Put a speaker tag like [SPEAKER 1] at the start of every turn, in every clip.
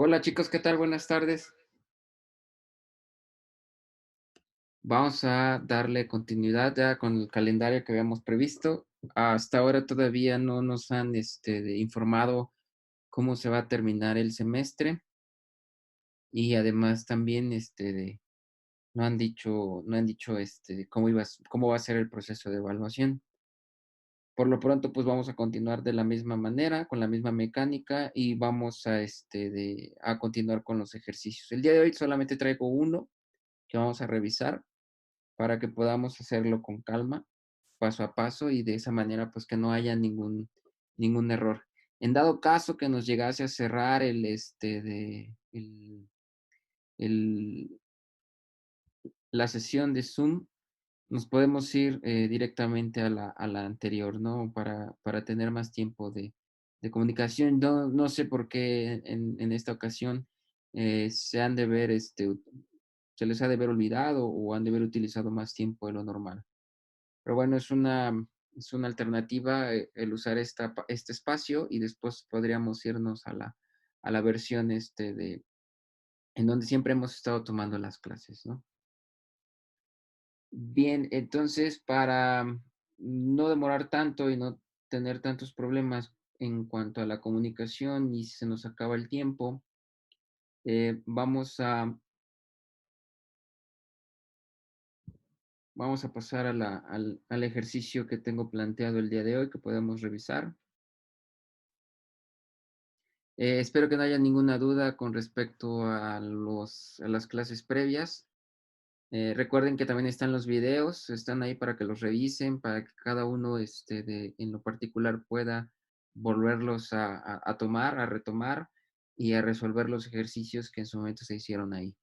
[SPEAKER 1] Hola chicos, ¿qué tal? Buenas tardes. Vamos a darle continuidad ya con el calendario que habíamos previsto. Hasta ahora todavía no nos han informado cómo se va a terminar el semestre y además también no han dicho cómo va a ser el proceso de evaluación. Por lo pronto, pues vamos a continuar de la misma manera, con la misma mecánica y vamos a continuar con los ejercicios. El día de hoy solamente traigo uno que vamos a revisar para que podamos hacerlo con calma, paso a paso, y de esa manera, pues, que no haya ningún error. En dado caso que nos llegase a cerrar el la sesión de Zoom, nos podemos ir, directamente a la anterior, ¿no? Para tener más tiempo de comunicación. No sé por qué en esta ocasión, se han de ver, se les ha de haber olvidado o han de haber utilizado más tiempo de lo normal. Pero bueno, es una alternativa, el usar este espacio y después podríamos irnos a la versión, en donde siempre hemos estado tomando las clases, ¿no? Bien, entonces, para no demorar tanto y no tener tantos problemas en cuanto a la comunicación y si se nos acaba el tiempo, vamos a pasar al ejercicio que tengo planteado el día de hoy, que podemos revisar. Espero que no haya ninguna duda con respecto a las clases previas. Recuerden que también están los videos, están ahí para que los revisen, para que cada uno en lo particular pueda volverlos a tomar, a retomar y a resolver los ejercicios que en su momento se hicieron ahí.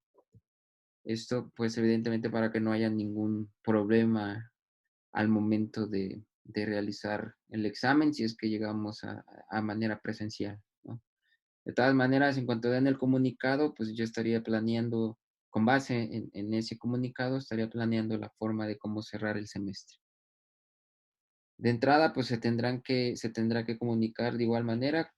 [SPEAKER 1] Esto, pues, evidentemente para que no haya ningún problema al momento de realizar el examen, si es que llegamos a manera presencial, ¿no? De todas maneras, en cuanto den el comunicado, pues yo estaría planeando, con base en ese comunicado, estaría planeando la forma de cómo cerrar el semestre. De entrada, pues se tendrá que comunicar de igual manera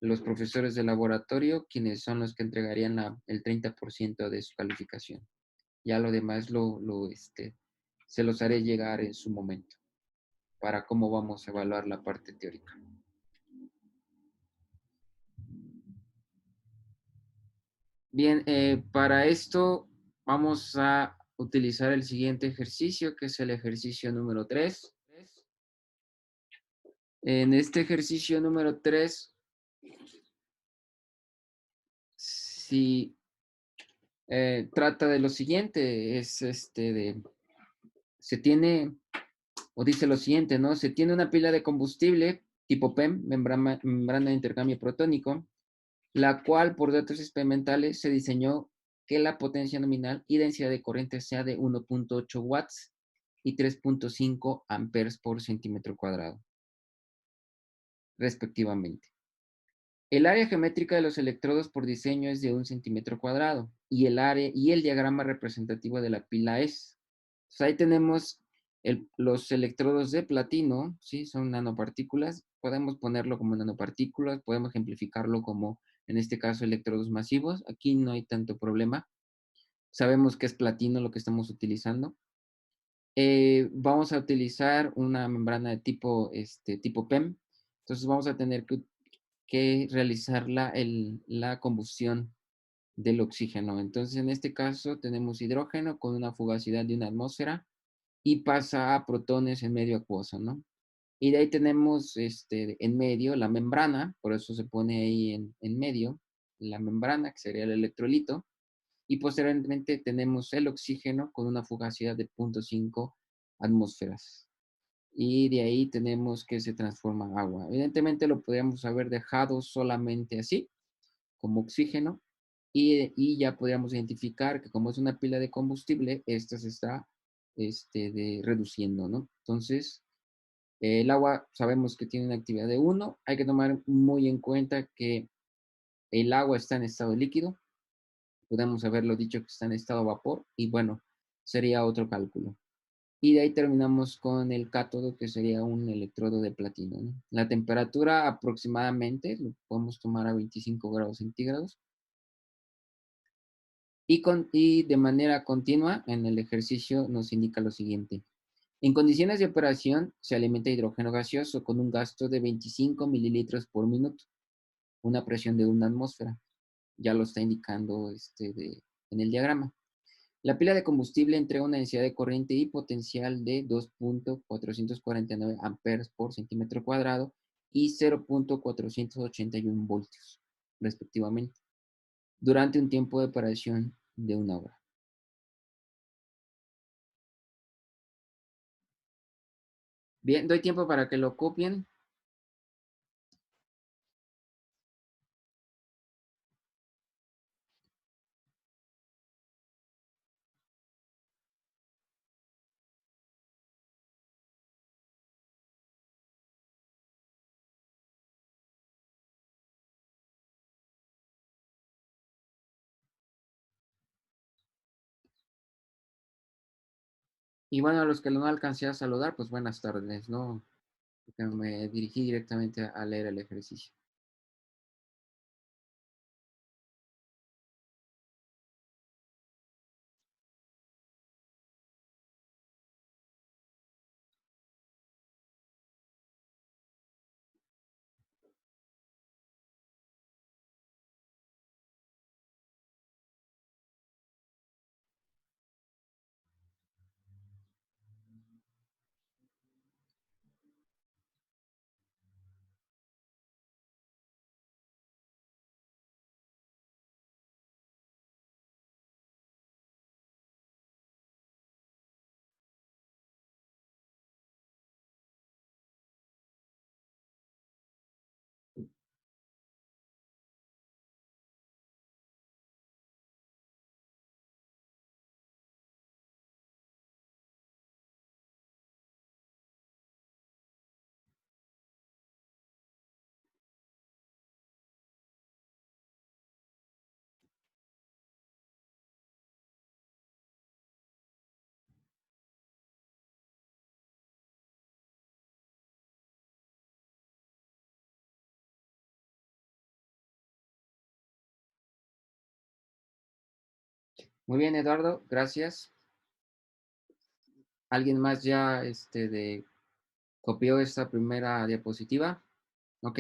[SPEAKER 1] los profesores de laboratorio, quienes son los que entregarían el 30% de su calificación. Ya lo demás se los haré llegar en su momento para cómo vamos a evaluar la parte teórica. Bien, para esto vamos a utilizar el siguiente ejercicio, que es el ejercicio número 3. En este ejercicio número 3, si trata de lo siguiente, se tiene, o dice lo siguiente, ¿no? Se tiene una pila de combustible tipo PEM, membrana de intercambio protónico, la cual por datos experimentales se diseñó que la potencia nominal y densidad de corriente sea de 1.8 watts y 3.5 amperes por centímetro cuadrado, respectivamente. El área geométrica de los electrodos por diseño es de 1 centímetro cuadrado y el diagrama representativo de la pila es. Pues ahí tenemos los electrodos de platino, ¿sí? Son nanopartículas. Podemos ponerlo como nanopartículas, podemos ejemplificarlo como, en este caso, electrodos masivos. Aquí no hay tanto problema. Sabemos que es platino lo que estamos utilizando. Vamos a utilizar una membrana de tipo PEM. Entonces vamos a tener que realizar la combustión del oxígeno. Entonces, en este caso, tenemos hidrógeno con una fugacidad de 1 atmósfera y pasa a protones en medio acuoso, ¿no? Y de ahí tenemos en medio la membrana, por eso se pone ahí en medio la membrana, que sería el electrolito, y posteriormente tenemos el oxígeno con una fugacidad de 0.5 atmósferas. Y de ahí tenemos que se transforma en agua. Evidentemente lo podríamos haber dejado solamente así, como oxígeno, y ya podríamos identificar que como es una pila de combustible, esta se está reduciendo, ¿no? Entonces, el agua sabemos que tiene una actividad de 1. Hay que tomar muy en cuenta que el agua está en estado líquido. Podemos haberlo dicho que está en estado vapor y bueno, sería otro cálculo. Y de ahí terminamos con el cátodo, que sería un electrodo de platino, ¿no? La temperatura aproximadamente lo podemos tomar a 25 grados centígrados y de manera continua en el ejercicio nos indica lo siguiente. En condiciones de operación se alimenta hidrógeno gaseoso con un gasto de 25 mililitros por minuto, una presión de una atmósfera. Ya lo está indicando en el diagrama. La pila de combustible entrega una densidad de corriente y potencial de 2.449 amperes por centímetro cuadrado y 0.481 voltios, respectivamente, durante un tiempo de operación de una hora. Bien, doy tiempo para que lo copien. Y bueno, a los que no alcancé a saludar, pues buenas tardes, ¿no? Porque me dirigí directamente a leer el ejercicio. Muy bien, Eduardo, gracias. ¿Alguien más ya copió esta primera diapositiva? Ok,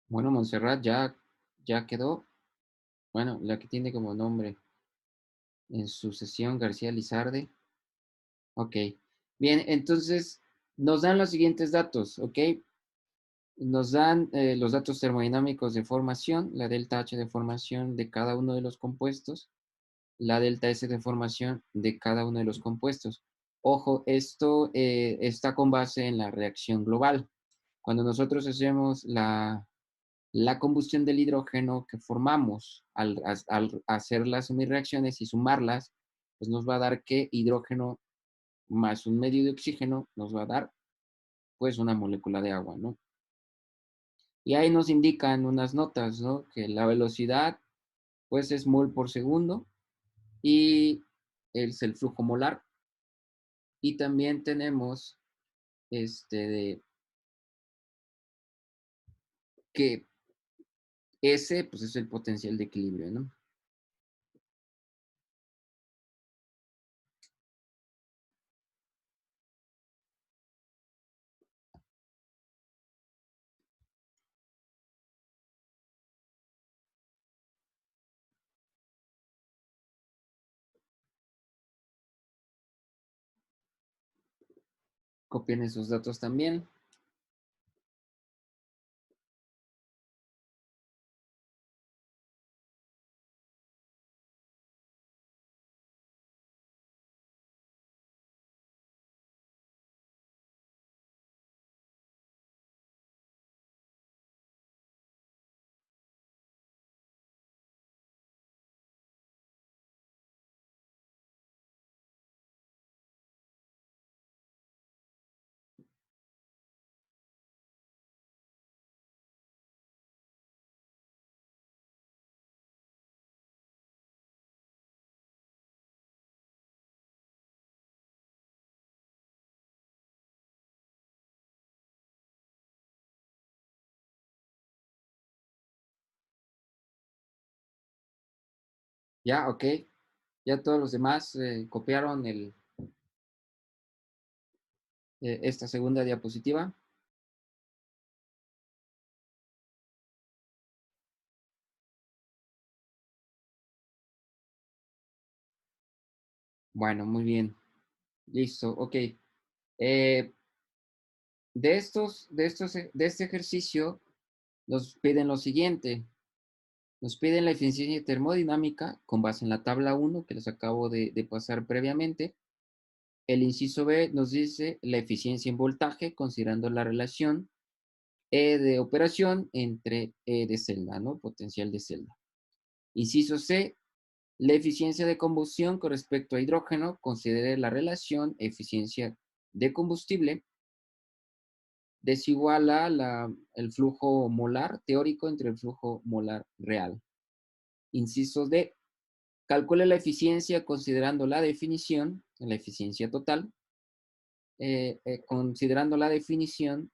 [SPEAKER 1] bueno, Montserrat ya quedó. Bueno, la que tiene como nombre en su sesión García Lizarde. Ok, bien, entonces nos dan los siguientes datos, ¿ok? Nos dan los datos termodinámicos de formación, la delta H de formación de cada uno de los compuestos, la delta S de formación de cada uno de los compuestos. Ojo, esto está con base en la reacción global. Cuando nosotros hacemos la combustión del hidrógeno que formamos al hacer las reacciones y sumarlas, pues nos va a dar que hidrógeno más un medio de oxígeno nos va a dar pues una molécula de agua, ¿no? Y ahí nos indican unas notas, ¿no? Que la velocidad pues es mol por segundo y es el flujo molar. Y también tenemos de que ese pues es el potencial de equilibrio, ¿no? Copien esos datos también. Ya, ok. Ya todos los demás copiaron esta segunda diapositiva. Bueno, muy bien. Listo, ok. De este ejercicio nos piden lo siguiente. Nos piden la eficiencia termodinámica con base en la tabla 1 que les acabo de pasar previamente. El inciso B nos dice la eficiencia en voltaje considerando la relación E de operación entre E de celda, ¿no? Potencial de celda. Inciso C, la eficiencia de combustión con respecto a hidrógeno considere la relación eficiencia de combustible desigual a el flujo molar teórico entre el flujo molar real. Inciso D, calcule la eficiencia considerando la definición, la eficiencia total, considerando la definición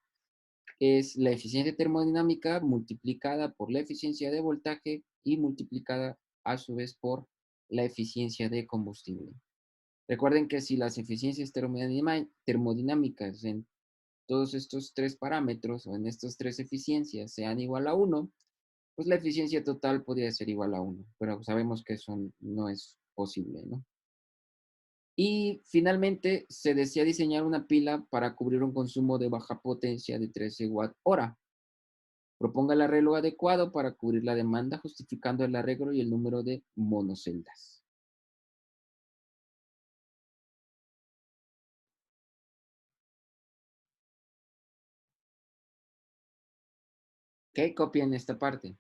[SPEAKER 1] es la eficiencia termodinámica multiplicada por la eficiencia de voltaje y multiplicada a su vez por la eficiencia de combustible. Recuerden que si las eficiencias termodinámicas en todos estos tres parámetros o en estas tres eficiencias sean igual a 1, pues la eficiencia total podría ser igual a 1, pero sabemos que eso no es posible, ¿no? Y finalmente se desea diseñar una pila para cubrir un consumo de baja potencia de 13 watt hora. Proponga el arreglo adecuado para cubrir la demanda, justificando el arreglo y el número de monoceldas. ¿Ok? Copien esta parte.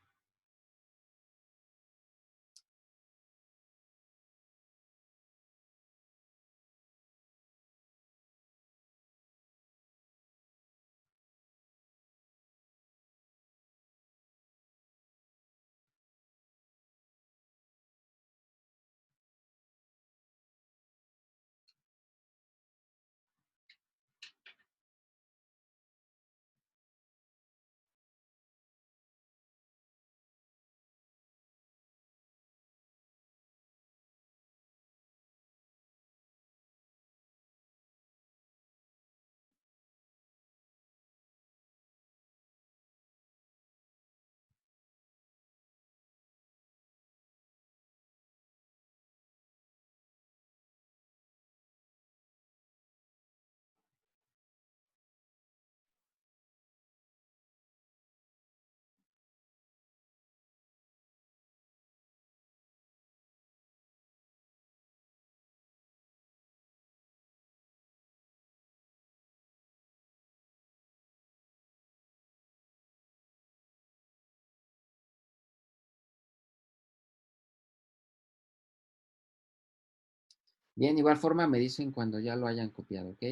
[SPEAKER 1] Bien, igual forma me dicen cuando ya lo hayan copiado, ¿ok?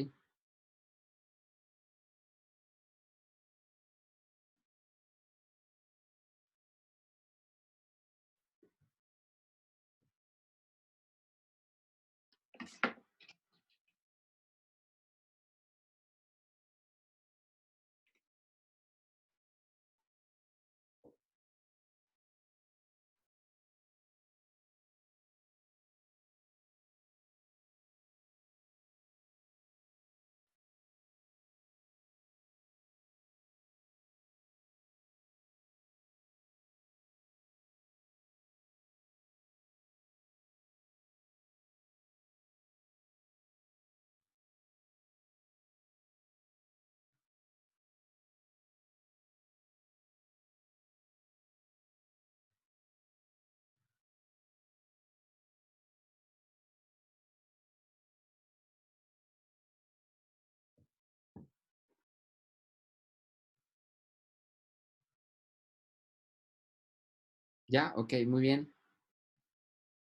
[SPEAKER 1] Ya, ok, muy bien.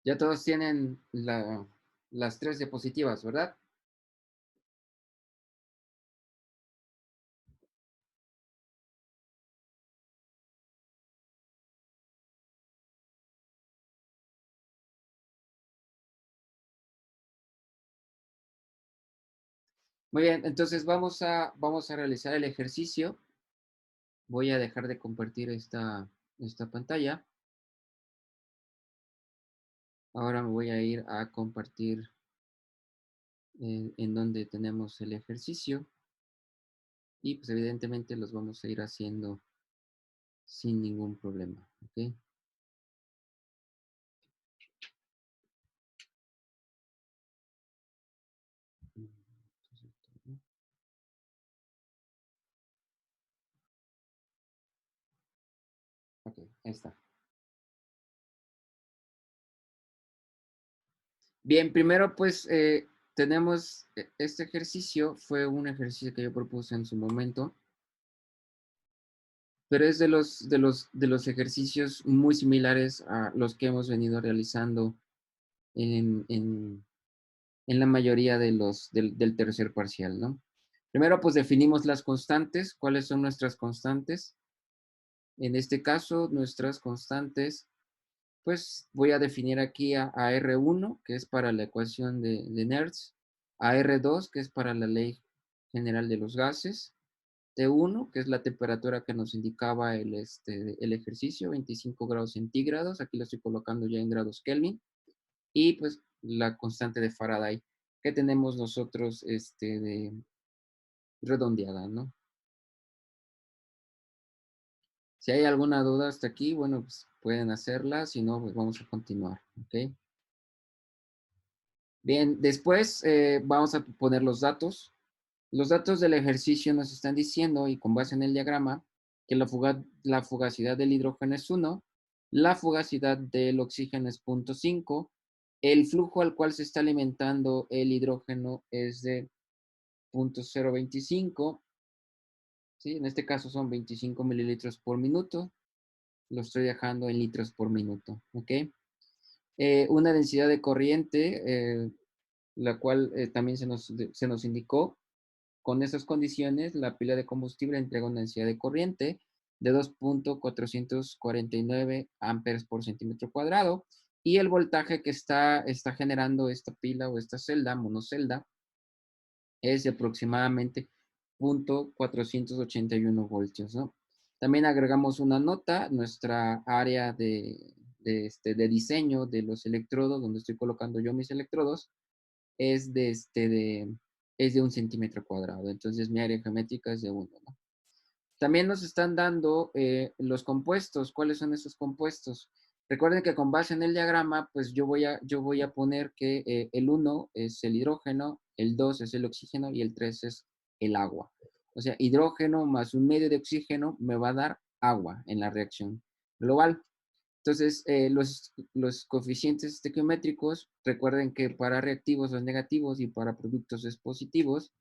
[SPEAKER 1] Ya todos tienen las tres diapositivas, ¿verdad? Muy bien, entonces vamos a realizar el ejercicio. Voy a dejar de compartir esta pantalla. Ahora me voy a ir a compartir en donde tenemos el ejercicio y pues evidentemente los vamos a ir haciendo sin ningún problema. ¿Ok? Ok, ahí está. Bien, primero pues tenemos este ejercicio, fue un ejercicio que yo propuse en su momento, pero es de los ejercicios muy similares a los que hemos venido realizando en, en- en la mayoría de del tercer parcial, ¿no? Primero, pues definimos las constantes, cuáles son nuestras constantes. En este caso, nuestras constantes, pues voy a definir aquí a R1, que es para la ecuación de Nernst, a R2, que es para la ley general de los gases, T1, que es la temperatura que nos indicaba el ejercicio, 25 grados centígrados, aquí lo estoy colocando ya en grados Kelvin, y pues la constante de Faraday que tenemos nosotros redondeada, ¿no? Si hay alguna duda hasta aquí, bueno, pues pueden hacerla, si no, pues vamos a continuar, ¿ok? Bien, después vamos a poner los datos. Los datos del ejercicio nos están diciendo, y con base en el diagrama, que la fugacidad del hidrógeno es 1, la fugacidad del oxígeno es 0.5, el flujo al cual se está alimentando el hidrógeno es de 0.025, ¿sí? En este caso son 25 mililitros por minuto, lo estoy dejando en litros por minuto, ¿ok? Una densidad de corriente, la cual también se nos indicó. Con esas condiciones, la pila de combustible entrega una densidad de corriente de 2.449 amperes por centímetro cuadrado y el voltaje que está generando esta pila o esta celda, monocelda, es de aproximadamente 0.481 voltios, ¿no? También agregamos una nota, nuestra área de diseño de los electrodos, donde estoy colocando yo mis electrodos, es es de 1 centímetro cuadrado. Entonces mi área geométrica es de 1, ¿no? También nos están dando los compuestos. ¿Cuáles son esos compuestos? Recuerden que con base en el diagrama, pues yo voy a poner que el 1 es el hidrógeno, el 2 es el oxígeno y el 3 es el agua. O sea, hidrógeno más un medio de oxígeno me va a dar agua en la reacción global. Entonces, los coeficientes estequiométricos, recuerden que para reactivos son negativos y para productos es positivos.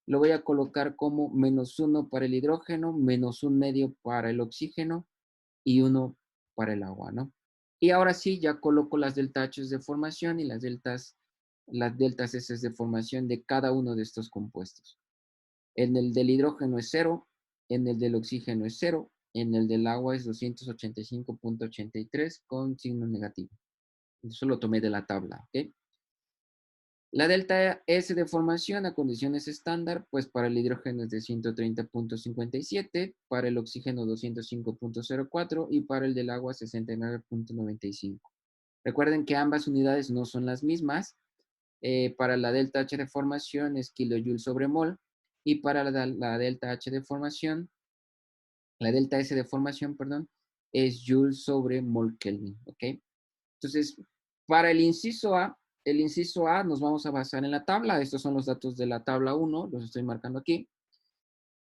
[SPEAKER 1] Lo voy a colocar como -1 para el hidrógeno, -1 medio para el oxígeno y 1 para el agua, ¿no? Y ahora sí, ya coloco las delta H de formación y las deltas S de formación de cada uno de estos compuestos. En el del hidrógeno es 0, en el del oxígeno es 0, en el del agua es 285.83 con signo negativo. Eso lo tomé de la tabla, ¿ok? La delta S de formación a condiciones estándar, pues para el hidrógeno es de 130.57, para el oxígeno 205.04 y para el del agua 69.95. Recuerden que ambas unidades no son las mismas. Para la delta H de formación es kilojoule sobre mol y para la delta H de formación, la delta S de formación, perdón, es joule sobre mol Kelvin, ¿ok? Entonces, para el inciso A nos vamos a basar en la tabla. Estos son los datos de la tabla 1, los estoy marcando aquí.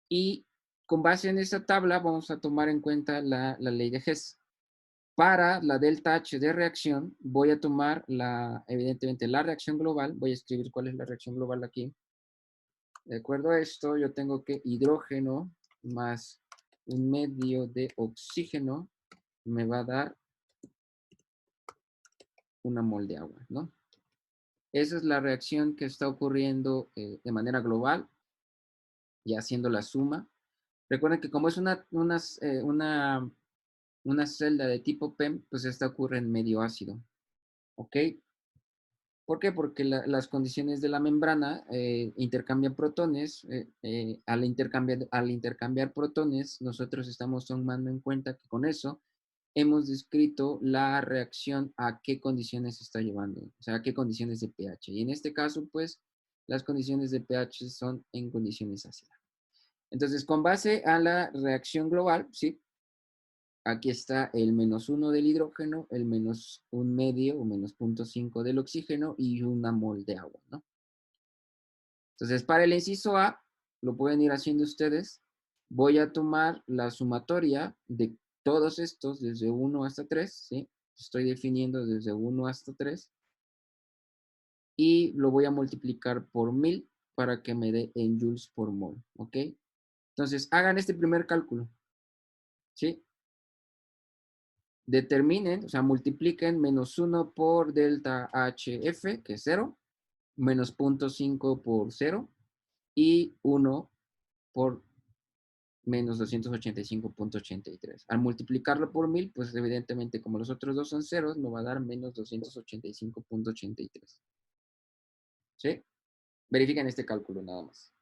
[SPEAKER 1] Y con base en esta tabla vamos a tomar en cuenta la ley de Hess. Para la delta H de reacción, voy a tomar evidentemente la reacción global. Voy a escribir cuál es la reacción global aquí. De acuerdo a esto, yo tengo que hidrógeno más un medio de oxígeno me va a dar una mol de agua, ¿no? Esa es la reacción que está ocurriendo de manera global, y haciendo la suma. Recuerden que como es una celda de tipo PEM, pues esta ocurre en medio ácido, ¿ok? ¿Por qué? Porque las condiciones de la membrana intercambian protones. Al intercambiar protones, nosotros estamos tomando en cuenta que con eso hemos descrito la reacción a qué condiciones se está llevando, o sea, a qué condiciones de pH. Y en este caso, pues, las condiciones de pH son en condiciones ácidas. Entonces, con base a la reacción global, ¿sí? Aquí está el -1 del hidrógeno, el -1 medio o -0.5 del oxígeno y una mol de agua, ¿no? Entonces, para el inciso A, lo pueden ir haciendo ustedes. Voy a tomar la sumatoria de todos estos desde 1 hasta 3, ¿sí? Estoy definiendo desde 1 hasta 3 y lo voy a multiplicar por 1000 para que me dé en joules por mol, ¿ok? Entonces, hagan este primer cálculo, ¿sí? Determinen, o sea, multipliquen -1 por delta HF, que es 0, menos 0.5 por 0 y 1 por menos 285.83. Al multiplicarlo por 1000, pues evidentemente como los otros dos son ceros, me va a dar menos 285.83. ¿Sí? Verifiquen este cálculo nada más.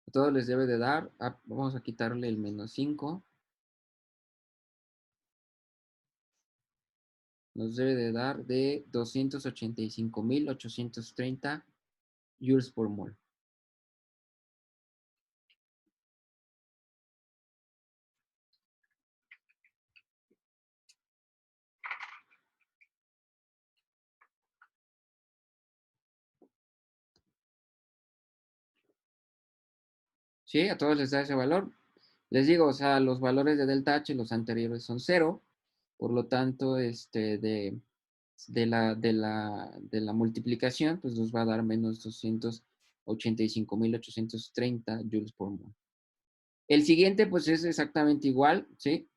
[SPEAKER 1] A todos les debe de dar, vamos a quitarle el -5, nos debe de dar de 285.830 joules por mol. ¿Sí? A todos les da ese valor. Les digo, o sea, los valores de delta H, los anteriores son 0, por lo tanto, de la multiplicación, pues nos va a dar menos 285.830 joules por mol. El siguiente, pues es exactamente igual, ¿sí?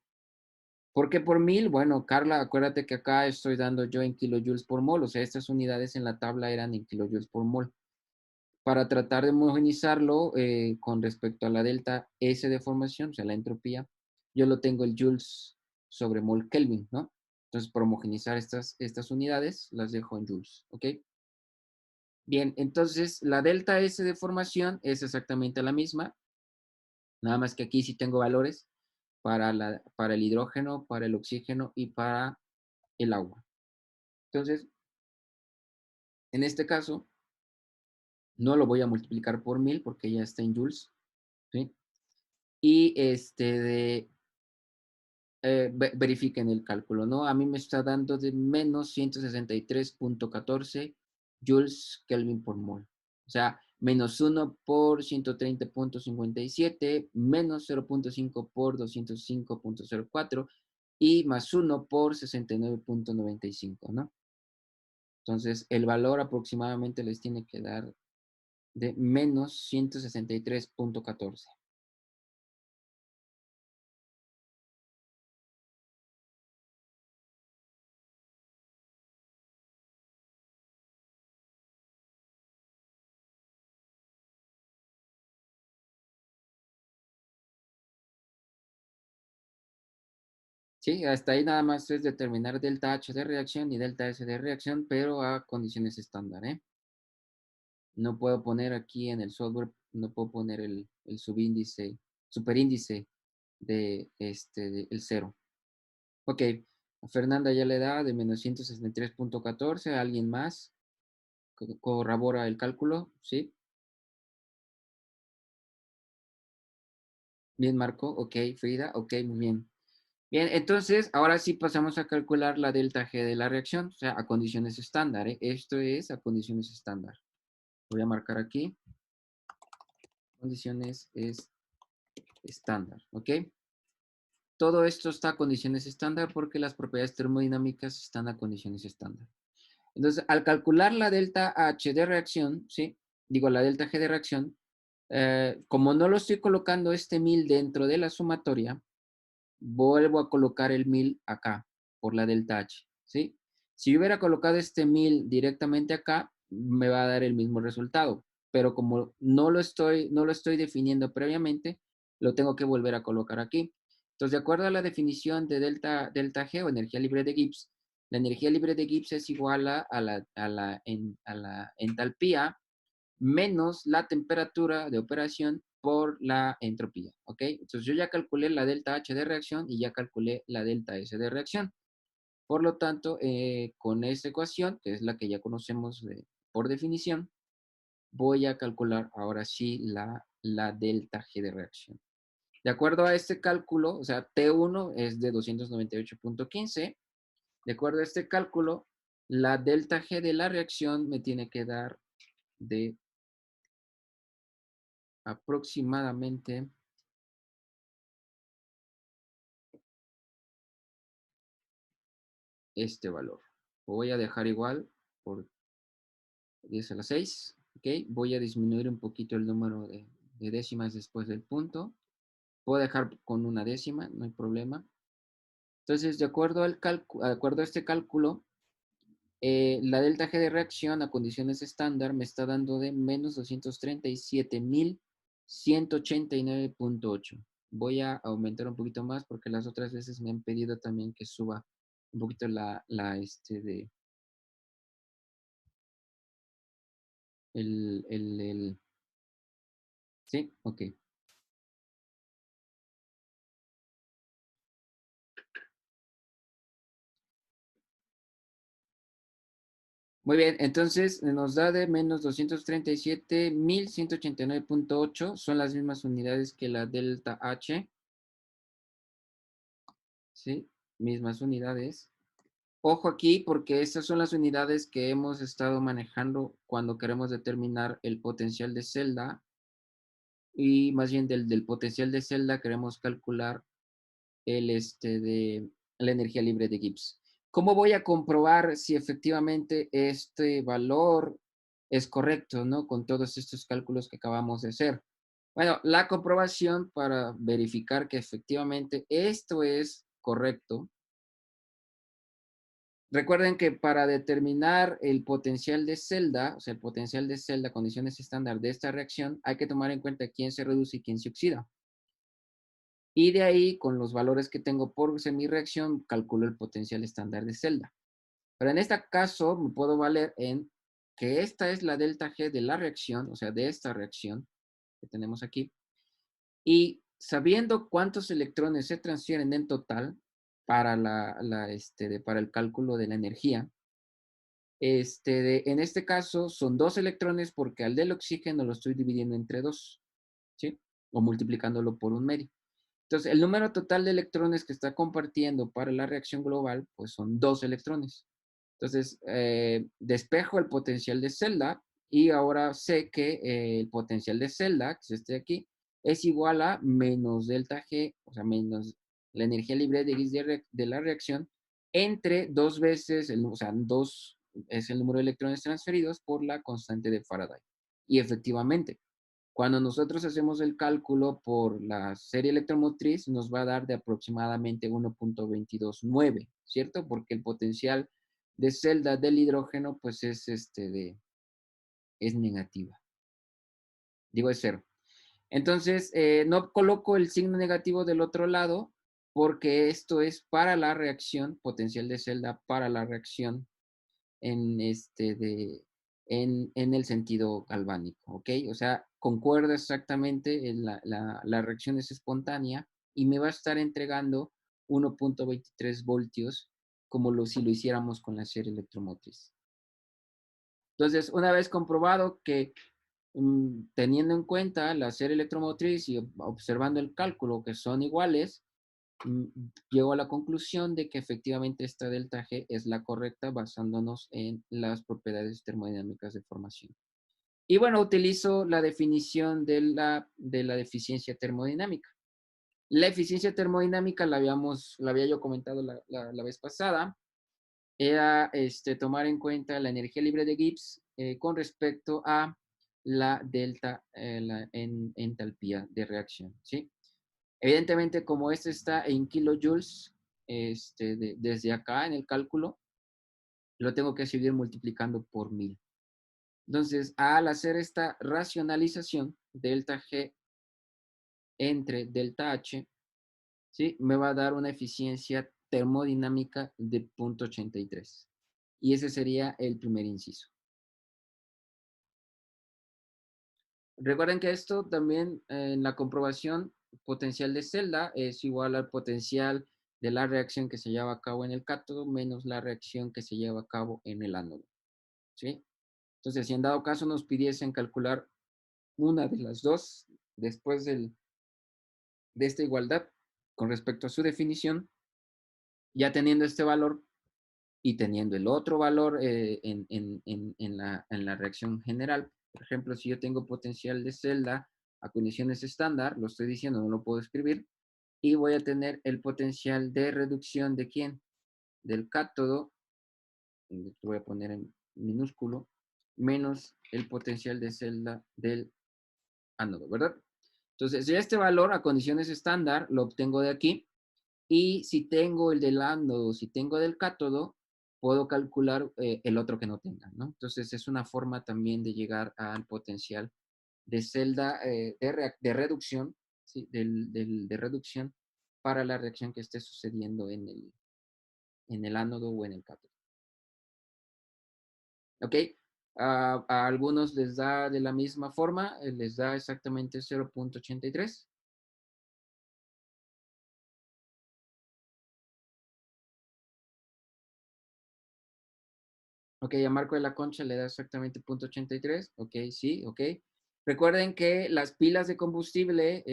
[SPEAKER 1] ¿Por qué por 1000? Bueno, Carla, acuérdate que acá estoy dando yo en kilojoules por mol, o sea, estas unidades en la tabla eran en kilojoules por mol. Para tratar de homogenizarlo con respecto a la delta S de formación, o sea, la entropía, yo lo tengo el joules sobre mol Kelvin, ¿no? Entonces, para homogenizar estas unidades, las dejo en joules, ¿ok? Bien, entonces la delta S de formación es exactamente la misma, nada más que aquí sí tengo valores para el hidrógeno, para el oxígeno y para el agua. Entonces, en este caso, no lo voy a multiplicar por 1000 porque ya está en joules, ¿sí? Y verifiquen el cálculo, ¿no? A mí me está dando de menos 163.14 joules Kelvin por mol. O sea, menos 1 por 130.57, menos 0.5 por 205.04 y más 1 por 69.95, ¿no? Entonces, el valor aproximadamente les tiene que dar de menos 163.14. Sí, hasta ahí nada más es determinar delta H de reacción y delta S de reacción, pero a condiciones estándar, ¿eh? No puedo poner aquí en el software, no puedo poner el superíndice el 0. Ok, a Fernanda ya le da de menos 163.14, ¿alguien más corrobora el cálculo? ¿Sí? Bien, Marco, ok, Frida, ok, muy bien. Bien, entonces, ahora sí pasamos a calcular la delta G de la reacción, o sea, a condiciones estándar, ¿eh? Esto es a condiciones estándar. Voy a marcar aquí, condiciones estándar, ¿ok? Todo esto está a condiciones estándar porque las propiedades termodinámicas están a condiciones estándar. Entonces, al calcular la delta H de reacción, ¿sí? digo, la delta G de reacción, como no lo estoy colocando este 1000 dentro de la sumatoria, vuelvo a colocar el 1000 acá por la delta H, ¿sí? Si yo hubiera colocado este 1000 directamente acá, me va a dar el mismo resultado, pero como no lo estoy definiendo previamente, lo tengo que volver a colocar aquí. Entonces, de acuerdo a la definición de delta G o energía libre de Gibbs, la energía libre de Gibbs es igual a la entalpía menos la temperatura de operación por la entropía, ¿ok? Entonces yo ya calculé la delta H de reacción y ya calculé la delta S de reacción. Por lo tanto, con esta ecuación, que es la que ya conocemos por definición, voy a calcular ahora sí la delta G de reacción. De acuerdo a este cálculo, o sea, T1 es de 298.15. De acuerdo a este cálculo, la delta G de la reacción me tiene que dar de aproximadamente este valor. Lo voy a dejar igual por 10 a la 6. ¿Ok? Voy a disminuir un poquito el número de décimas después del punto. Puedo dejar con una décima, no hay problema. Entonces, de acuerdo a este cálculo, la delta G de reacción a condiciones estándar me está dando de menos 237.189.8. Voy a aumentar un poquito más porque las otras veces me han pedido también que suba un poquito el. ¿Sí? Ok. Muy bien, entonces nos da de menos 237.189.8. Son las mismas unidades que la delta H, ¿sí? Mismas unidades. Ojo aquí porque estas son las unidades que hemos estado manejando cuando queremos determinar el potencial de celda y más bien del potencial de celda queremos calcular de la energía libre de Gibbs. ¿Cómo voy a comprobar si efectivamente este valor es correcto, ¿no? Con todos estos cálculos que acabamos de hacer. Bueno, la comprobación para verificar que efectivamente esto es correcto. Recuerden que para determinar el potencial de celda, o sea, el potencial de celda, condiciones estándar de esta reacción, hay que tomar en cuenta quién se reduce y quién se oxida. Y de ahí, con los valores que tengo por semi-reacción, calculo el potencial estándar de celda. Pero en este caso, me puedo valer en que esta es la delta G de la reacción, o sea, de esta reacción que tenemos aquí. Y sabiendo cuántos electrones se transfieren en total para, para el cálculo de la energía, en este caso son 2 electrones porque al del oxígeno lo estoy dividiendo entre 2, ¿sí? O multiplicándolo por un medio. Entonces, el número total de electrones que está compartiendo para la reacción global, pues son 2 electrones. Entonces, despejo el potencial de celda y ahora sé que el potencial de celda, que es este de aquí, es igual a menos delta G, o sea, menos la energía libre de X de la reacción, entre 2 veces, o sea, 2 es el número de electrones transferidos por la constante de Faraday. Y efectivamente, cuando nosotros hacemos el cálculo por la serie electromotriz, nos va a dar de aproximadamente 1.229, ¿cierto? Porque el potencial de celda del hidrógeno, pues es negativa. Digo, es cero. Entonces, no coloco el signo negativo del otro lado porque esto es para la reacción, potencial de celda para la reacción en, en el sentido galvánico, ¿ok? O sea, concuerda exactamente, la reacción es espontánea y me va a estar entregando 1.23 voltios como si lo hiciéramos con la serie electromotriz. Entonces, una vez comprobado que teniendo en cuenta la serie electromotriz y observando el cálculo que son iguales, llego a la conclusión de que efectivamente esta delta G es la correcta basándonos en las propiedades termodinámicas de formación. Y bueno, utilizo la definición de la eficiencia termodinámica. La eficiencia termodinámica la había yo comentado la vez pasada, era tomar en cuenta la energía libre de Gibbs con respecto a la delta, la entalpía de reacción, ¿sí? Evidentemente, como este está en kilojoules, desde acá en el cálculo, lo tengo que seguir multiplicando por 1000. Entonces, al hacer esta racionalización, delta G entre delta H, ¿sí? Me va a dar una eficiencia termodinámica de 0.83. Y ese sería el primer inciso. Recuerden que esto también en la comprobación potencial de celda es igual al potencial de la reacción que se lleva a cabo en el cátodo menos la reacción que se lleva a cabo en el ánodo, ¿sí? Entonces, si en dado caso nos pidiesen calcular una de las dos después de esta igualdad con respecto a su definición, ya teniendo este valor y teniendo el otro valor en la reacción general, por ejemplo, si yo tengo potencial de celda a condiciones estándar, lo estoy diciendo, no lo puedo escribir, y voy a tener el potencial de reducción de quién, del cátodo, lo voy a poner en minúsculo, menos el potencial de celda del ánodo, ¿verdad? Entonces, ya este valor a condiciones estándar lo obtengo de aquí, y si tengo el del ánodo, si tengo del cátodo, puedo calcular el otro que no tenga, ¿no? Entonces, es una forma también de llegar al potencial de celda de reducción, ¿sí? De reducción para la reacción que esté sucediendo en el ánodo o en el cátodo. ¿Ok? A algunos les da de la misma forma, les da exactamente 0.83. Ok, a Marco de la Concha le da exactamente 0.83. Ok, sí, ok. Recuerden que las pilas de combustible,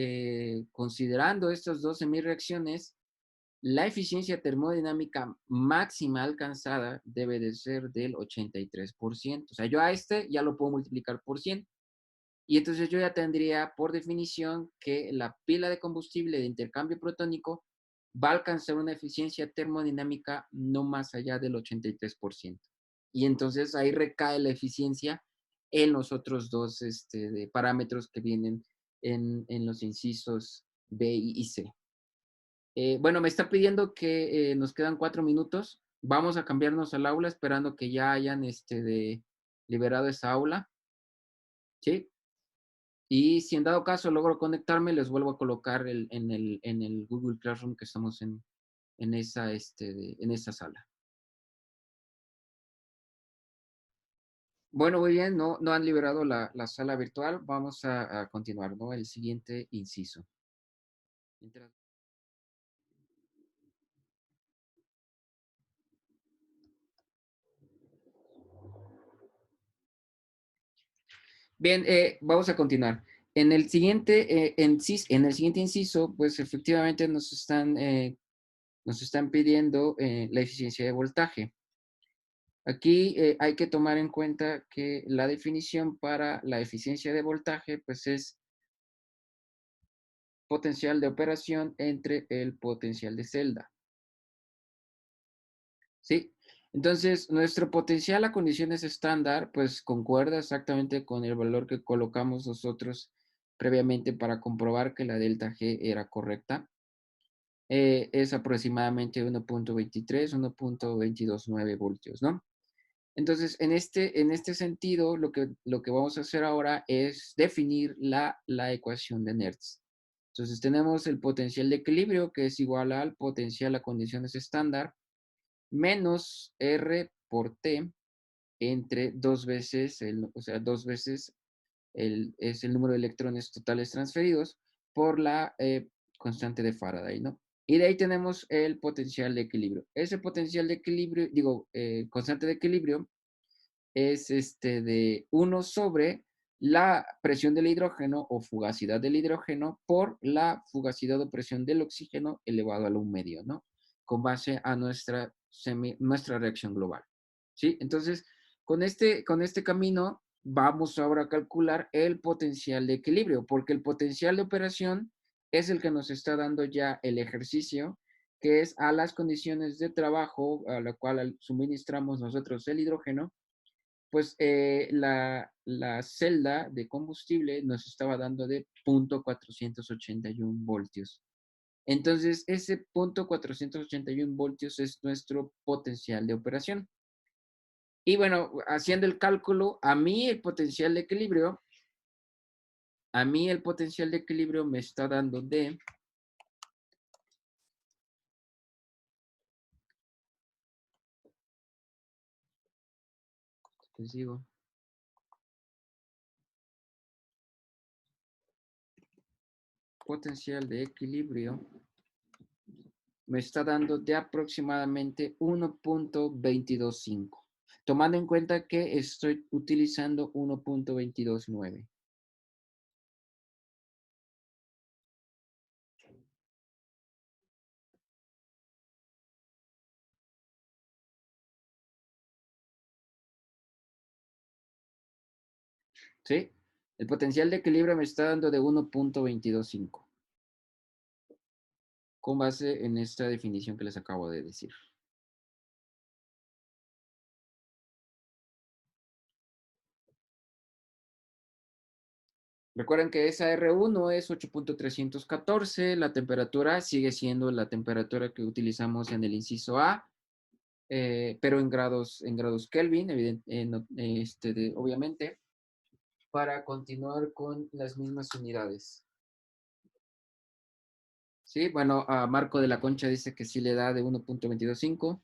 [SPEAKER 1] considerando estas dos semireacciones, la eficiencia termodinámica máxima alcanzada debe de ser del 83%. O sea, yo a este ya lo puedo multiplicar por 100. Y entonces yo ya tendría por definición que la pila de combustible de intercambio protónico va a alcanzar una eficiencia termodinámica no más allá del 83%. Y entonces ahí recae la eficiencia en los otros dos de parámetros que vienen en los incisos B y C. Bueno, me está pidiendo que nos quedan 4 minutos. Vamos a cambiarnos al aula esperando que ya hayan liberado esa aula. ¿Sí? Y si en dado caso logro conectarme, les vuelvo a colocar en el Google Classroom que estamos en esa sala. Bueno, muy bien, no han liberado la sala virtual. Vamos a continuar, ¿no? El siguiente inciso. Mientras- Bien, vamos a continuar. En el siguiente inciso, pues efectivamente nos están pidiendo la eficiencia de voltaje. Aquí hay que tomar en cuenta que la definición para la eficiencia de voltaje, pues es potencial de operación entre el potencial de celda, ¿sí? Entonces, nuestro potencial a condiciones estándar, pues concuerda exactamente con el valor que colocamos nosotros previamente para comprobar que la delta G era correcta. Es aproximadamente 1.23, 1.229 voltios, ¿no? Entonces, en este sentido, lo que vamos a hacer ahora es definir la ecuación de Nernst. Entonces, tenemos el potencial de equilibrio, que es igual al potencial a condiciones estándar, menos R por T entre dos veces, o sea, dos veces es el número de electrones totales transferidos por la constante de Faraday, ¿no? Y de ahí tenemos el potencial de equilibrio. Ese potencial de equilibrio, digo, constante de equilibrio, es de 1 sobre la presión del hidrógeno o fugacidad del hidrógeno por la fugacidad o presión del oxígeno elevado a 1/2, ¿no? Con base a nuestra reacción global, ¿sí? Entonces, con este camino vamos ahora a calcular el potencial de equilibrio, porque el potencial de operación es el que nos está dando ya el ejercicio, que es a las condiciones de trabajo a la cual suministramos nosotros el hidrógeno, pues la celda de combustible nos estaba dando de 0.481 voltios. Entonces, ese 0.481 voltios es nuestro potencial de operación. Y bueno, haciendo el cálculo, a mí el potencial de equilibrio me está dando de, les digo, potencial de equilibrio me está dando de aproximadamente 1.225, tomando en cuenta que estoy utilizando 1.229. ¿Sí? El potencial de equilibrio me está dando de 1.225 con base en esta definición que les acabo de decir. Recuerden que esa R1 es 8.314, la temperatura sigue siendo la temperatura que utilizamos en el inciso A, pero en grados Kelvin, obviamente, para continuar con las mismas unidades. Sí, bueno, a Marco de la Concha dice que sí le da de 1.225.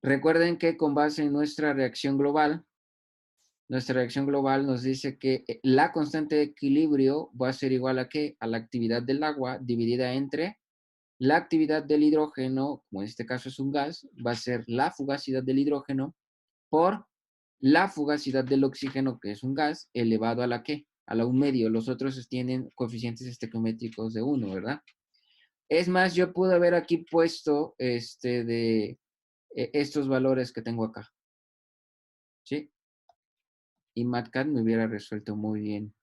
[SPEAKER 1] Recuerden que con base en nuestra reacción global nos dice que la constante de equilibrio va a ser igual a ¿qué? A la actividad del agua dividida entre la actividad del hidrógeno, como en este caso es un gas, va a ser la fugacidad del hidrógeno por la fugacidad del oxígeno, que es un gas, elevado a la ¿qué? A la 1/2. Los otros tienen coeficientes estequiométricos de 1, ¿verdad? Es más, yo pude haber aquí puesto estos valores que tengo acá, ¿sí? Y MATCAD me hubiera resuelto muy bien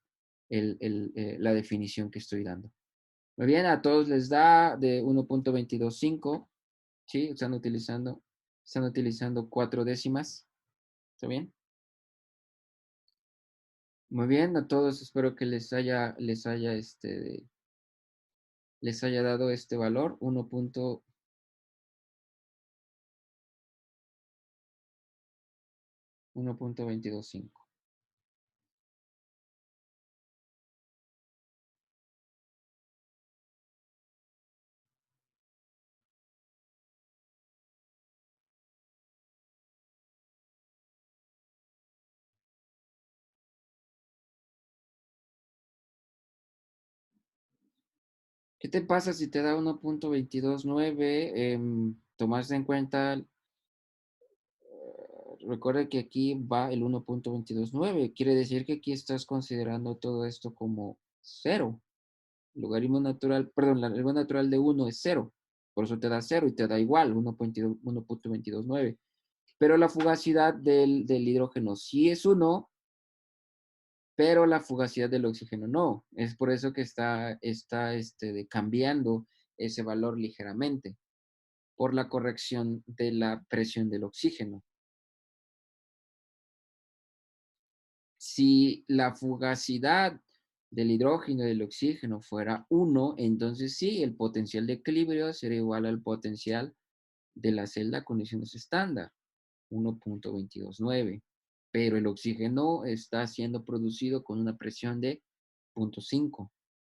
[SPEAKER 1] la definición que estoy dando. Muy bien, a todos les da de 1.225, ¿sí? Están utilizando 4 décimas. ¿Está bien? Muy bien, a todos espero que les haya dado este valor, 1.225. ¿Qué te pasa si te da 1.229? Tomas en cuenta, recuerda que aquí va el 1.229. Quiere decir que aquí estás considerando todo esto como cero. El logaritmo natural, perdón, el logaritmo natural de 1 es cero. Por eso te da cero y te da igual, 1.229. Pero la fugacidad del hidrógeno sí es 1, pero la fugacidad del oxígeno no. Es por eso que está cambiando ese valor ligeramente, por la corrección de la presión del oxígeno. Si la fugacidad del hidrógeno y del oxígeno fuera 1, entonces sí, el potencial de equilibrio sería igual al potencial de la celda a condiciones estándar, 1.229. Pero el oxígeno está siendo producido con una presión de 0.5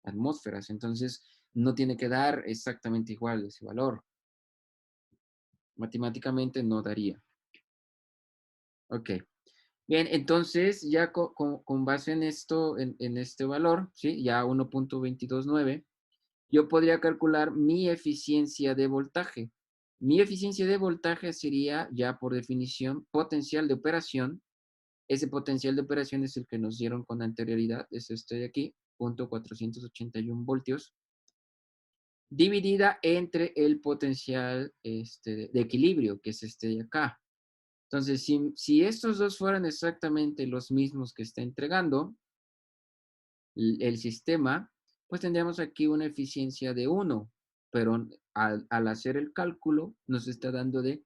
[SPEAKER 1] atmósferas, entonces no tiene que dar exactamente igual ese valor. Matemáticamente no daría. Ok. Bien, entonces ya con base en esto, en este valor, ¿sí? Ya 1.229, yo podría calcular mi eficiencia de voltaje. Mi eficiencia de voltaje sería, ya por definición, potencial de operación. Ese potencial de operación es el que nos dieron con anterioridad, es este de aquí, 0.481 voltios, dividida entre el potencial de equilibrio, que es este de acá. Entonces, si estos dos fueran exactamente los mismos que está entregando el sistema, pues tendríamos aquí una eficiencia de 1, pero al hacer el cálculo nos está dando de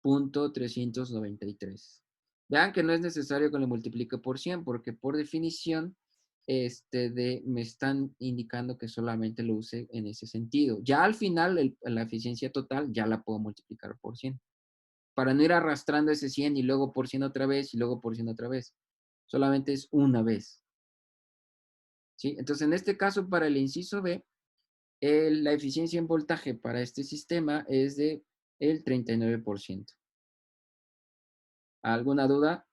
[SPEAKER 1] 0.393. Vean que no es necesario que lo multiplique por 100, porque por definición me están indicando que solamente lo use en ese sentido. Ya al final, la eficiencia total ya la puedo multiplicar por 100, para no ir arrastrando ese 100 y luego por 100 otra vez y luego por 100 otra vez. Solamente es una vez. ¿Sí? Entonces, en este caso, para el inciso B, la eficiencia en voltaje para este sistema es de el 39%. ¿Alguna duda?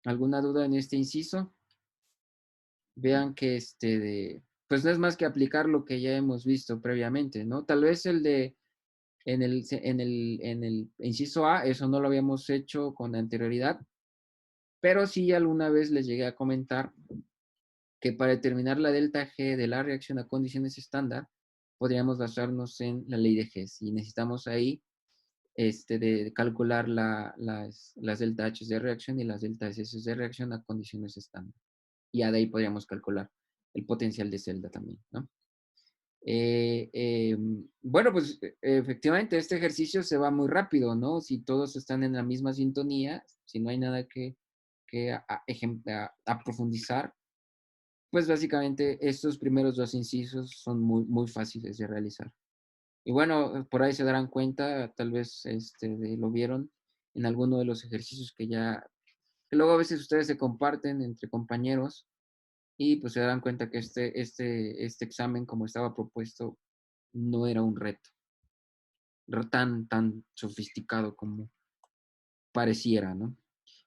[SPEAKER 1] ¿Alguna duda en este inciso? Vean que pues no es más que aplicar lo que ya hemos visto previamente, ¿no? Tal vez en el inciso A, eso no lo habíamos hecho con anterioridad, pero sí alguna vez les llegué a comentar que para determinar la delta G de la reacción a condiciones estándar, podríamos basarnos en la ley de Hess y necesitamos ahí de calcular las delta H de reacción y las delta S de reacción a condiciones estándar. Y ya de ahí podríamos calcular el potencial de celda también, ¿no? Bueno, pues efectivamente este ejercicio se va muy rápido, ¿no? Si todos están en la misma sintonía, si no hay nada que profundizar, pues básicamente estos primeros dos incisos son muy, muy fáciles de realizar. Y bueno, por ahí se darán cuenta, tal vez lo vieron en alguno de los ejercicios que luego a veces ustedes se comparten entre compañeros y pues se darán cuenta que este examen como estaba propuesto no era un reto tan sofisticado como pareciera, ¿no?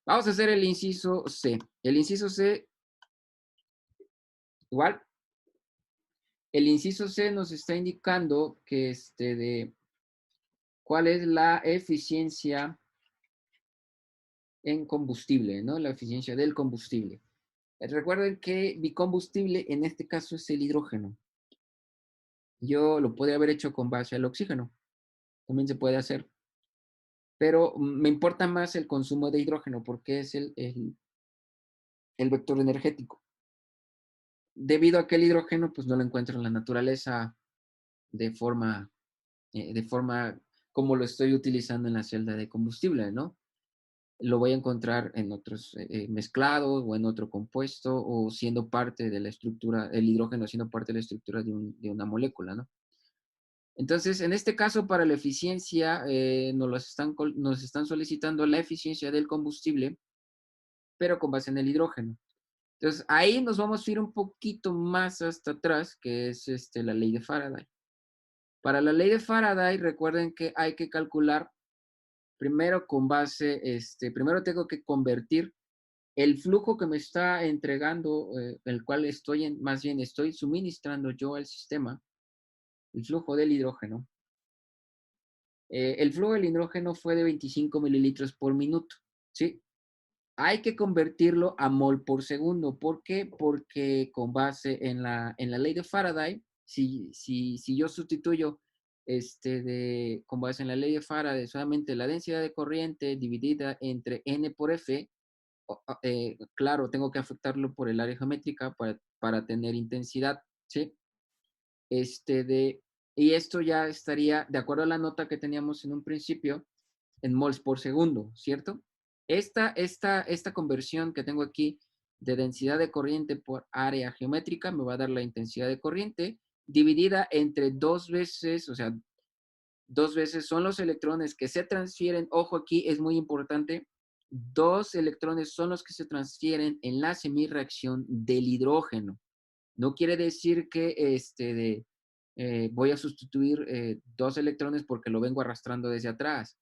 [SPEAKER 1] Vamos a hacer el inciso C. El inciso C, igual, el inciso C nos está indicando que cuál es la eficiencia en combustible, ¿no? La eficiencia del combustible. Recuerden que mi combustible en este caso es el hidrógeno. Yo lo podría haber hecho con base al oxígeno. También se puede hacer. Pero me importa más el consumo de hidrógeno porque es el vector energético. Debido a que el hidrógeno pues no lo encuentro en la naturaleza de forma, de forma como lo estoy utilizando en la celda de combustible, ¿no? Lo voy a encontrar en otros mezclados o en otro compuesto o siendo parte de la estructura, el hidrógeno siendo parte de la estructura de una molécula, ¿no? Entonces, en este caso, para la eficiencia, nos están solicitando la eficiencia del combustible, pero con base en el hidrógeno. Entonces, ahí nos vamos a ir un poquito más hasta atrás, que es la ley de Faraday. Para la ley de Faraday, recuerden que hay que calcular primero con base, primero tengo que convertir el flujo que me está entregando, el cual más bien estoy suministrando yo al sistema, el flujo del hidrógeno. El flujo del hidrógeno fue de 25 mililitros por minuto, ¿sí? Hay que convertirlo a mol por segundo. ¿Por qué? Porque con base en la ley de Faraday, si yo sustituyo con base en la ley de Faraday solamente la densidad de corriente dividida entre N por F, claro, tengo que afectarlo por el área geométrica para tener intensidad, ¿sí? Y esto ya estaría, de acuerdo a la nota que teníamos en un principio, en mols por segundo, ¿cierto? Esta conversión que tengo aquí de densidad de corriente por área geométrica me va a dar la intensidad de corriente dividida entre dos veces, o sea, dos veces son los electrones que se transfieren. Ojo, aquí es muy importante. Dos electrones son los que se transfieren en la semirreacción del hidrógeno. No quiere decir que voy a sustituir dos electrones porque lo vengo arrastrando desde atrás.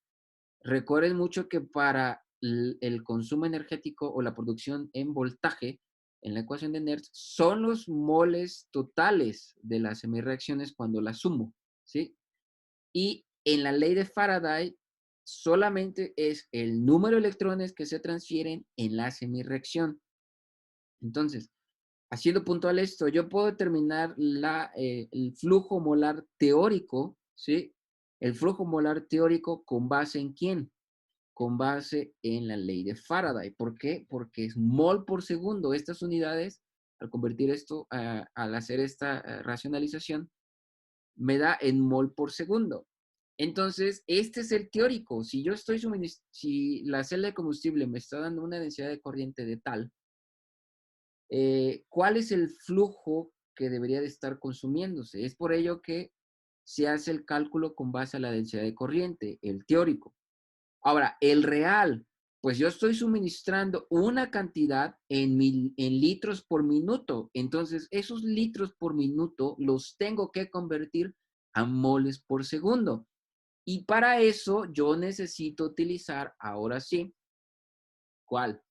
[SPEAKER 1] Recuerden mucho que para el consumo energético o la producción en voltaje, en la ecuación de Nernst, son los moles totales de las semirreacciones cuando las sumo, ¿sí? Y en la ley de Faraday, solamente es el número de electrones que se transfieren en la semirreacción. Entonces, haciendo puntual esto, yo puedo determinar el flujo molar teórico, ¿sí? El flujo molar teórico con base en quién? Con base en la ley de Faraday. ¿Por qué? Porque es mol por segundo. Estas unidades, al convertir esto, al hacer esta racionalización, me da en mol por segundo. Entonces, este es el teórico. Si yo estoy si la celda de combustible me está dando una densidad de corriente de tal, ¿cuál es el flujo que debería de estar consumiéndose? Es por ello que se hace el cálculo con base a la densidad de corriente, el teórico. Ahora, el real, pues yo estoy suministrando una cantidad en litros por minuto. Entonces, esos litros por minuto los tengo que convertir a moles por segundo. Y para eso yo necesito utilizar, ahora sí, ¿cuál?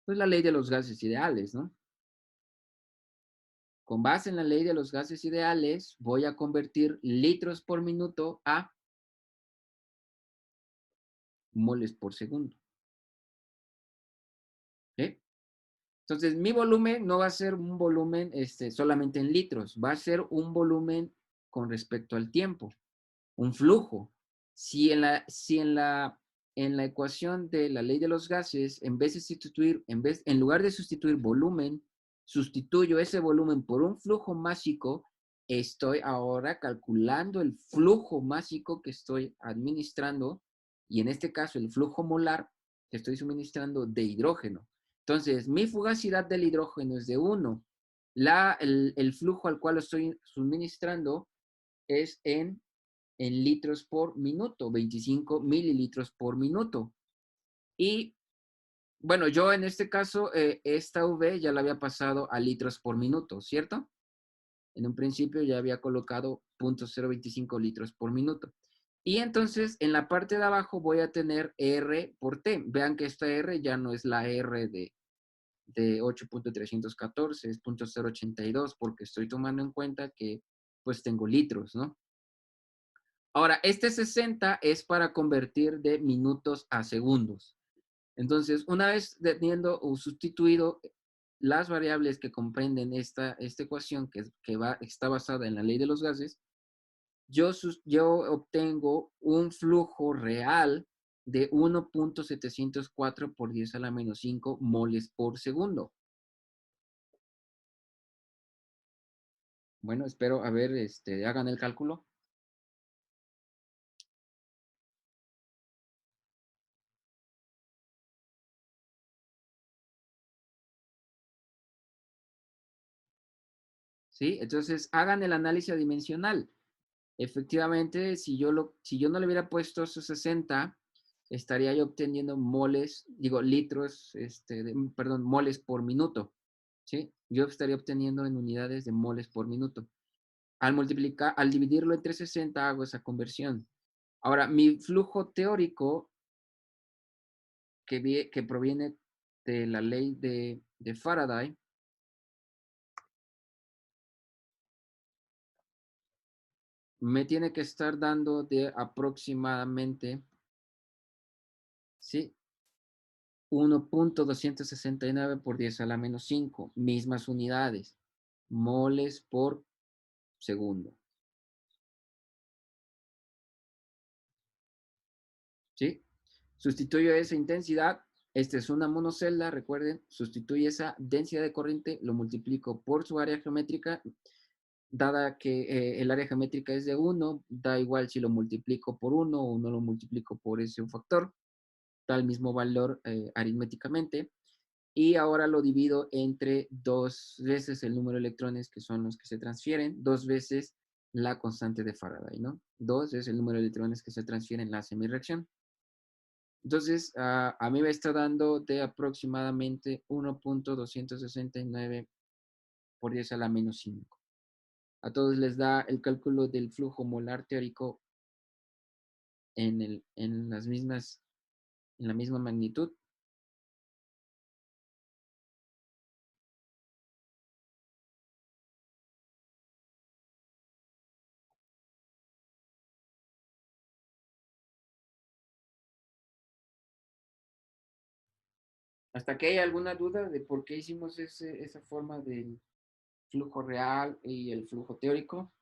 [SPEAKER 1] Pues la ley de los gases ideales, ¿no? Con base en la ley de los gases ideales, voy a convertir litros por minuto a moles por segundo. ¿Sí? Entonces, mi volumen no va a ser un volumen solamente en litros, va a ser un volumen con respecto al tiempo, un flujo. Si en la ecuación de la ley de los gases, en lugar de sustituir volumen, sustituyo ese volumen por un flujo másico, estoy ahora calculando el flujo másico que estoy administrando, y en este caso el flujo molar que estoy suministrando de hidrógeno. Entonces, mi fugacidad del hidrógeno es de 1. El flujo al cual lo estoy suministrando es en litros por minuto, 25 mililitros por minuto. Y bueno, yo en este caso, esta V ya la había pasado a litros por minuto, ¿cierto? En un principio ya había colocado 0.025 litros por minuto. Y entonces en la parte de abajo voy a tener R por T. Vean que esta R ya no es la R de 8.314, es 0.082, porque estoy tomando en cuenta que pues tengo litros, ¿no? Ahora, este 60 es para convertir de minutos a segundos. Entonces, una vez teniendo o sustituido las variables que comprenden esta ecuación está basada en la ley de los gases, yo obtengo un flujo real de 1.704 por 10 a la menos 5 moles por segundo. Bueno, espero, a ver, hagan el cálculo. ¿Sí? Entonces, hagan el análisis dimensional. Efectivamente, si yo no le hubiera puesto esos 60, estaría yo obteniendo litros, perdón, moles por minuto, ¿sí? Yo estaría obteniendo en unidades de moles por minuto. Al dividirlo entre 60, hago esa conversión. Ahora, mi flujo teórico que proviene de la ley de Faraday, me tiene que estar dando de aproximadamente, ¿sí? 1.269 por 10 a la menos 5, mismas unidades, moles por segundo. ¿Sí? Sustituyo esa intensidad. Esta es una monocelda, recuerden, sustituye esa densidad de corriente, lo multiplico por su área geométrica, dada que el área geométrica es de 1, da igual si lo multiplico por 1 o no lo multiplico por ese factor, da el mismo valor aritméticamente. Y ahora lo divido entre 2 veces el número de electrones que son los que se transfieren, 2 veces la constante de Faraday, ¿no? 2 es el número de electrones que se transfieren en la semireacción. Entonces, a mí me está dando de aproximadamente 1.269 por 10 a la menos 5. A todos les da el cálculo del flujo molar teórico en la misma magnitud. ¿Hasta que hay alguna duda de por qué hicimos esa forma del flujo real y el flujo teórico?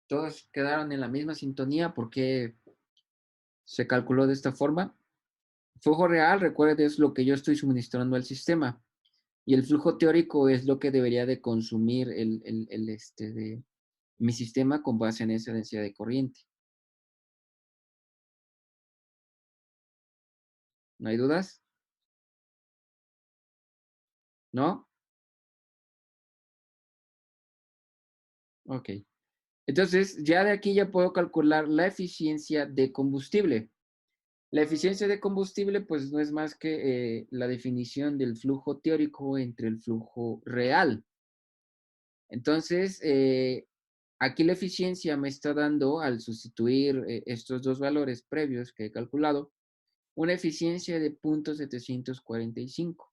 [SPEAKER 1] Todos quedaron en la misma sintonía porque se calculó de esta forma. Flujo real, recuerde, es lo que yo estoy suministrando al sistema. Y el flujo teórico es lo que debería de consumir de mi sistema con base en esa densidad de corriente. ¿No hay dudas? ¿No? Ok. Entonces, ya de aquí ya puedo calcular la eficiencia de combustible. La eficiencia de combustible, pues no es más que la definición del flujo teórico entre el flujo real. Entonces, aquí la eficiencia me está dando, al sustituir estos dos valores previos que he calculado, una eficiencia de 0.745.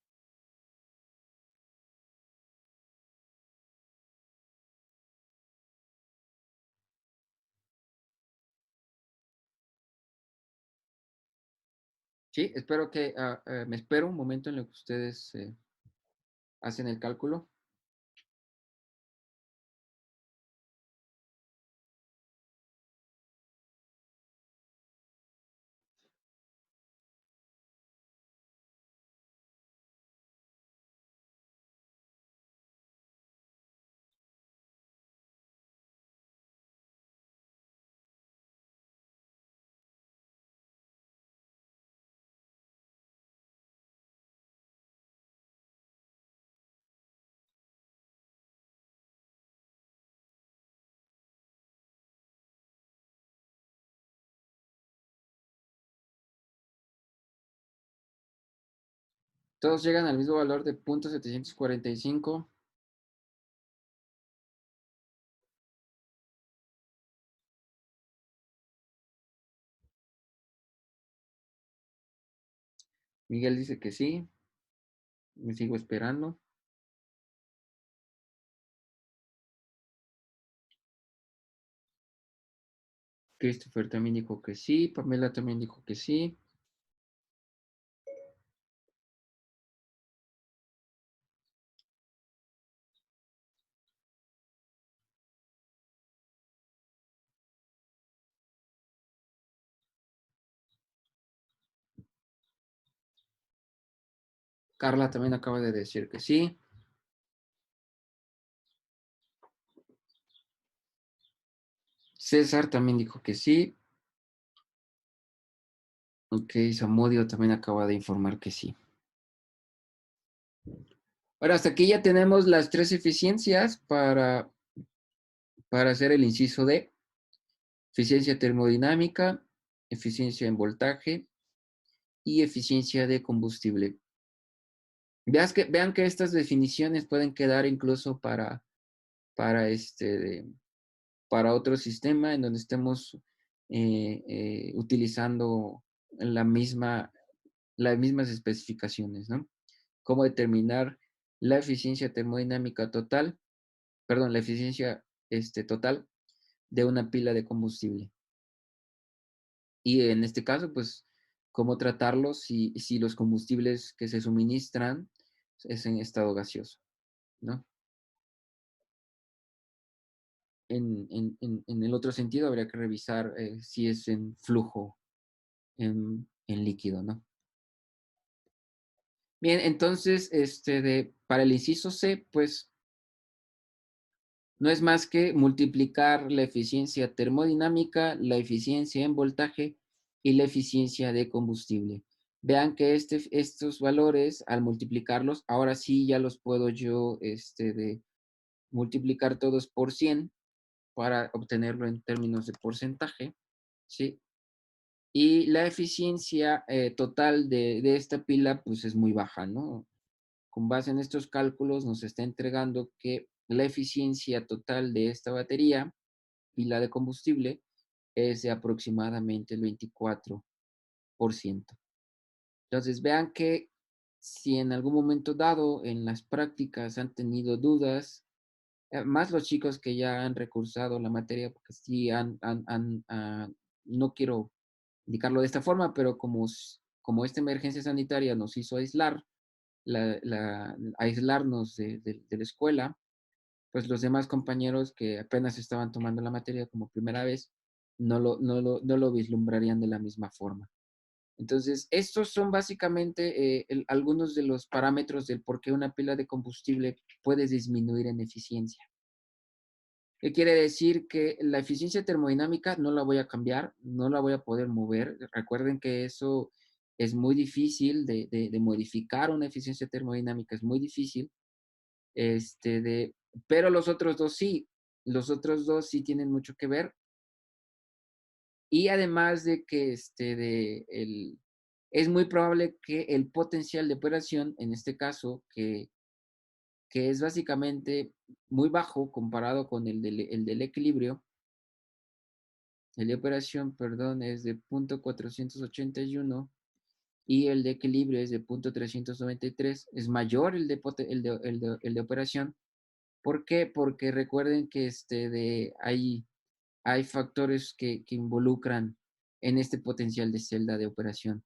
[SPEAKER 1] Sí, espero que me espero un momento en lo que ustedes hacen el cálculo. Todos llegan al mismo valor de 0.745. Miguel dice que sí. Me sigo esperando. Christopher también dijo que sí. Pamela también dijo que sí. Carla también acaba de decir que sí. César también dijo que sí. Ok, Samudio también acaba de informar que sí. Ahora, hasta aquí ya tenemos las tres eficiencias para hacer el inciso D. Eficiencia termodinámica, eficiencia en voltaje y eficiencia de combustible. Vean que estas definiciones pueden quedar incluso para, para otro sistema en donde estemos utilizando la misma, las mismas especificaciones, ¿no? Cómo determinar la eficiencia termodinámica total, perdón, la eficiencia total de una pila de combustible. Y en este caso, pues, cómo tratarlos si los combustibles que se suministran es en estado gaseoso, ¿no? En el otro sentido, habría que revisar si es en flujo, en líquido, ¿no? Bien, entonces, para el inciso C, pues, no es más que multiplicar la eficiencia termodinámica, la eficiencia en voltaje y la eficiencia de combustible. Vean que estos valores, al multiplicarlos, ahora sí ya los puedo yo de multiplicar todos por 100 para obtenerlo en términos de porcentaje, ¿sí? Y la eficiencia total de esta pila, pues es muy baja, ¿no? Con base en estos cálculos nos está entregando que la eficiencia total de esta batería, pila de combustible, es de aproximadamente el 24%. Entonces, vean que si en algún momento dado en las prácticas han tenido dudas, más los chicos que ya han recursado la materia, porque sí no quiero indicarlo de esta forma, pero como esta emergencia sanitaria nos hizo aislarnos de la escuela, pues los demás compañeros que apenas estaban tomando la materia como primera vez, no lo vislumbrarían de la misma forma. Entonces, estos son básicamente algunos de los parámetros del por qué una pila de combustible puede disminuir en eficiencia. ¿Qué quiere decir? Que la eficiencia termodinámica no la voy a cambiar, no la voy a poder mover. Recuerden que eso es muy difícil de modificar una eficiencia termodinámica, es muy difícil. Este, de, pero los otros dos sí tienen mucho que ver. Y además de que es muy probable que el potencial de operación, en este caso, que es básicamente muy bajo comparado con el del equilibrio, el de operación, perdón, es de 0.481 y el de equilibrio es de 0.393, es mayor el de operación. ¿Por qué? Porque recuerden que hay factores que involucran en este potencial de celda de operación,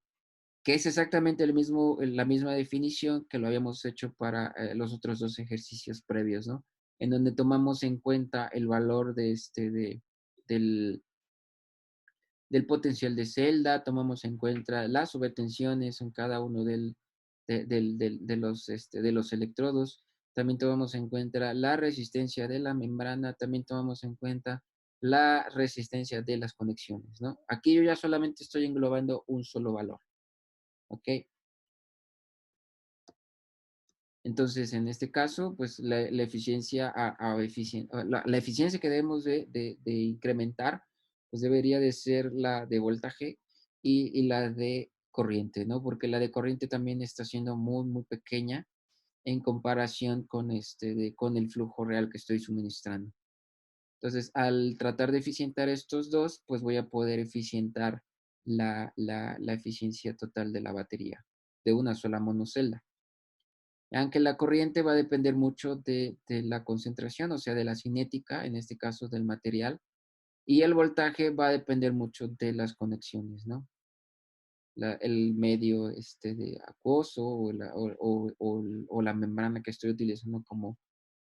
[SPEAKER 1] que es exactamente la misma definición que lo habíamos hecho para los otros dos ejercicios previos, ¿no? En donde tomamos en cuenta el valor del, del potencial de celda, tomamos en cuenta las sobretensiones en cada uno de los electrodos, también tomamos en cuenta la resistencia de la membrana, también tomamos en cuenta la resistencia de las conexiones, ¿no? Aquí yo ya solamente estoy englobando un solo valor, ¿ok? Entonces, en este caso, pues la eficiencia, la eficiencia que debemos de incrementar, pues debería de ser la de voltaje y la de corriente, ¿no? Porque la de corriente también está siendo muy, muy pequeña en comparación con el flujo real que estoy suministrando. Entonces, al tratar de eficientar estos dos, pues voy a poder eficientar la eficiencia total de la batería de una sola monocelda. Aunque la corriente va a depender mucho de la concentración, o sea, de la cinética, en este caso del material, y el voltaje va a depender mucho de las conexiones, ¿no? El medio de acuoso o la membrana que estoy utilizando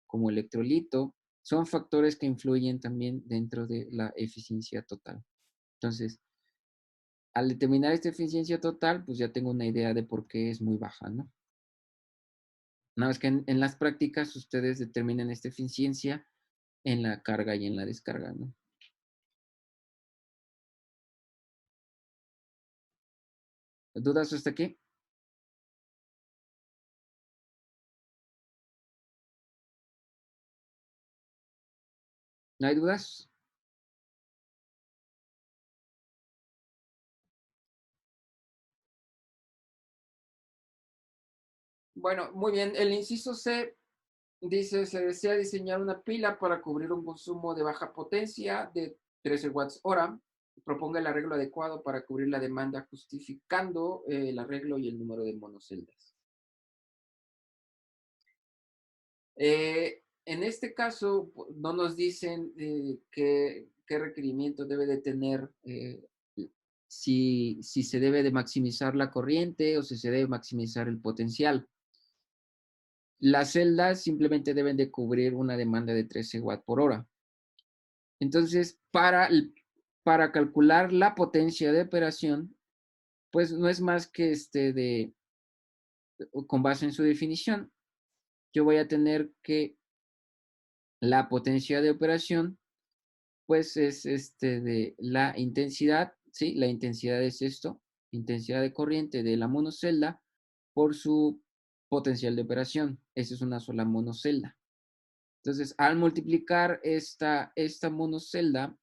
[SPEAKER 1] como electrolito, son factores que influyen también dentro de la eficiencia total. Entonces, al determinar esta eficiencia total, pues ya tengo una idea de por qué es muy baja, ¿no? Una vez que en las prácticas ustedes determinen esta eficiencia en la carga y en la descarga, ¿no? ¿Dudas hasta aquí? ¿No hay dudas? Bueno, muy bien. El inciso C dice, se desea diseñar una pila para cubrir un consumo de baja potencia de 13 watts hora. Proponga el arreglo adecuado para cubrir la demanda justificando el arreglo y el número de monoceldas. En este caso, no nos dicen qué requerimiento debe de tener, si se debe de maximizar la corriente o si se debe maximizar el potencial. Las celdas simplemente deben de cubrir una demanda de 13 watts por hora. Entonces, para calcular la potencia de operación, pues no es más que con base en su definición, yo voy a tener que la potencia de operación pues es de la intensidad, ¿sí? La intensidad es esto, intensidad de corriente de la monocelda por su potencial de operación. Esa es una sola monocelda. Entonces, al multiplicar esta monocelda,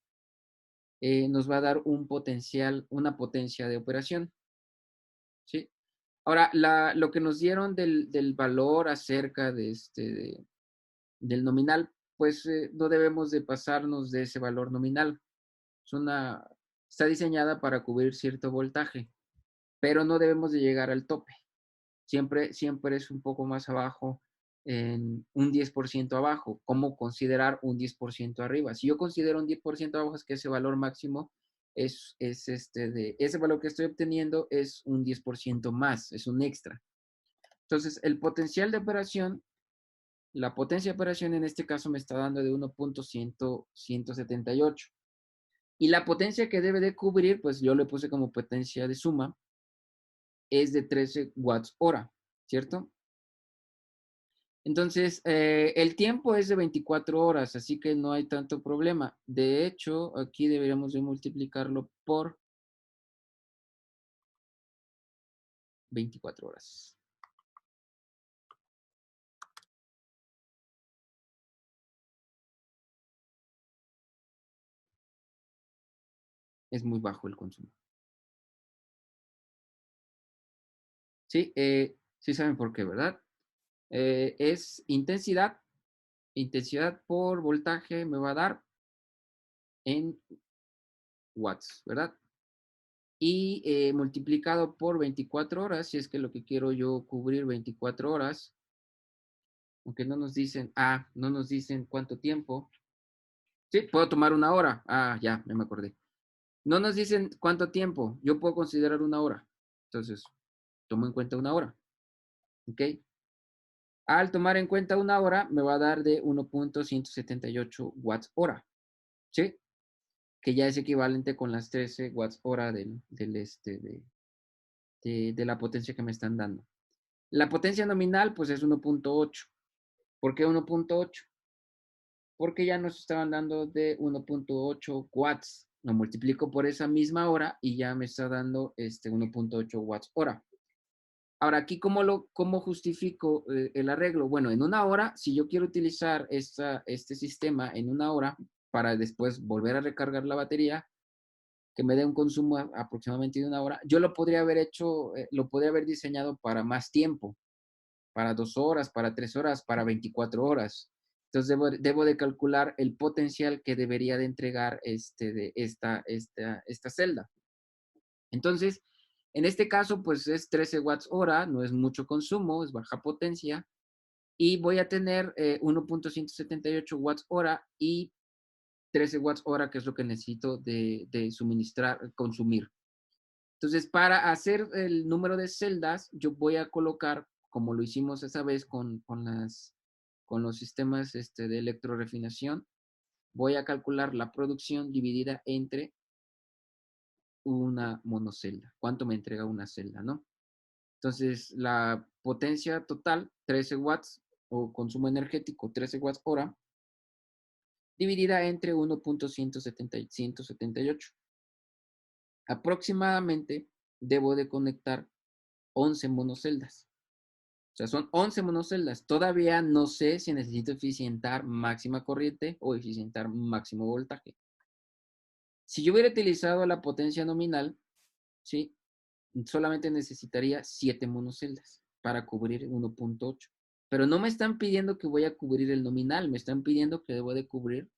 [SPEAKER 1] nos va a dar un potencial, una potencia de operación, ¿sí? Ahora, lo que nos dieron del valor acerca del nominal, pues no debemos de pasarnos de ese valor nominal. Es está diseñada para cubrir cierto voltaje, pero no debemos de llegar al tope. Siempre es un poco más abajo, en un 10% abajo. ¿Cómo considerar un 10% arriba? Si yo considero un 10% abajo, es que ese valor máximo ese valor que estoy obteniendo es un 10% más, es un extra. Entonces, el potencial de operación La potencia de operación en este caso me está dando de 1.178. Y la potencia que debe de cubrir, pues yo le puse como potencia de suma, es de 13 watts hora, ¿cierto? Entonces, el tiempo es de 24 horas, así que no hay tanto problema. De hecho, aquí deberíamos de multiplicarlo por 24 horas. Es muy bajo el consumo. Sí, sí saben por qué, ¿verdad? Es intensidad por voltaje me va a dar en watts, ¿verdad? Y multiplicado por 24 horas, si es que lo que quiero yo cubrir 24 horas, aunque no nos dicen, no nos dicen cuánto tiempo. Sí, puedo tomar una hora. Ya, me acordé. No nos dicen cuánto tiempo. Yo puedo considerar una hora. Entonces, tomo en cuenta una hora. ¿Ok? Al tomar en cuenta una hora, me va a dar de 1.178 watts hora. ¿Sí? Que ya es equivalente con las 13 watts hora de la potencia que me están dando. La potencia nominal, pues es 1.8. ¿Por qué 1.8? Porque ya nos estaban dando de 1.8 watts. Lo multiplico por esa misma hora y ya me está dando 1.8 watts hora. Ahora, aquí, ¿cómo justifico el arreglo? Bueno, en una hora, si yo quiero utilizar este sistema en una hora para después volver a recargar la batería, que me dé un consumo aproximadamente de una hora, yo lo podría haber hecho, lo podría haber diseñado para más tiempo, para 2 horas, para 3 horas, para 24 horas. Entonces debo de calcular el potencial que debería de entregar de esta celda. Entonces, en este caso, pues es 13 watts hora, no es mucho consumo, es baja potencia, y voy a tener 1.178 watts hora y 13 watts hora, que es lo que necesito de suministrar, consumir. Entonces, para hacer el número de celdas, yo voy a colocar, como lo hicimos esa vez con los sistemas de electrorefinación, voy a calcular la producción dividida entre una monocelda. ¿Cuánto me entrega una celda, no? Entonces, la potencia total, 13 watts, o consumo energético, 13 watts hora, dividida entre 1.178. Aproximadamente debo de conectar 11 monoceldas. O sea, son 11 monoceldas. Todavía no sé si necesito eficientar máxima corriente o eficientar máximo voltaje. Si yo hubiera utilizado la potencia nominal, ¿sí? Solamente necesitaría 7 monoceldas para cubrir 1.8. Pero no me están pidiendo que voy a cubrir el nominal, me están pidiendo que debo de cubrir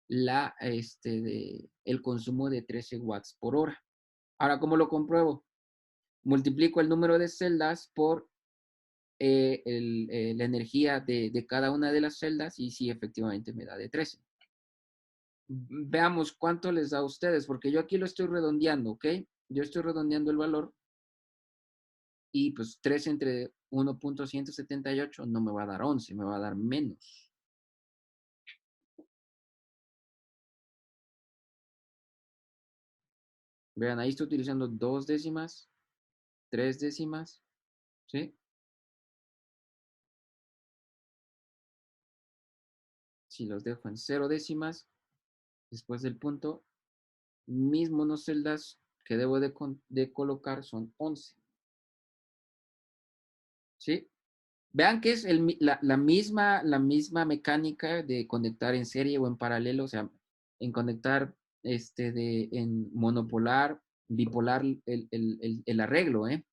[SPEAKER 1] el consumo de 13 watts por hora. Ahora, ¿cómo lo compruebo? Multiplico el número de celdas por la energía de cada una de las celdas y sí, efectivamente me da de 13. Veamos cuánto les da a ustedes, porque yo aquí lo estoy redondeando, ¿ok? Yo estoy redondeando el valor y pues 3 entre 1.178 no me va a dar 11, me va a dar menos. Vean, ahí estoy utilizando 2 décimas, 3 décimas, ¿sí? Si los dejo en 0 décimas, después del punto, mis monoceldas que debo de colocar son 11, ¿sí? Vean que es la misma mecánica de conectar en serie o en paralelo, o sea, en conectar en monopolar, bipolar, el arreglo, ¿eh?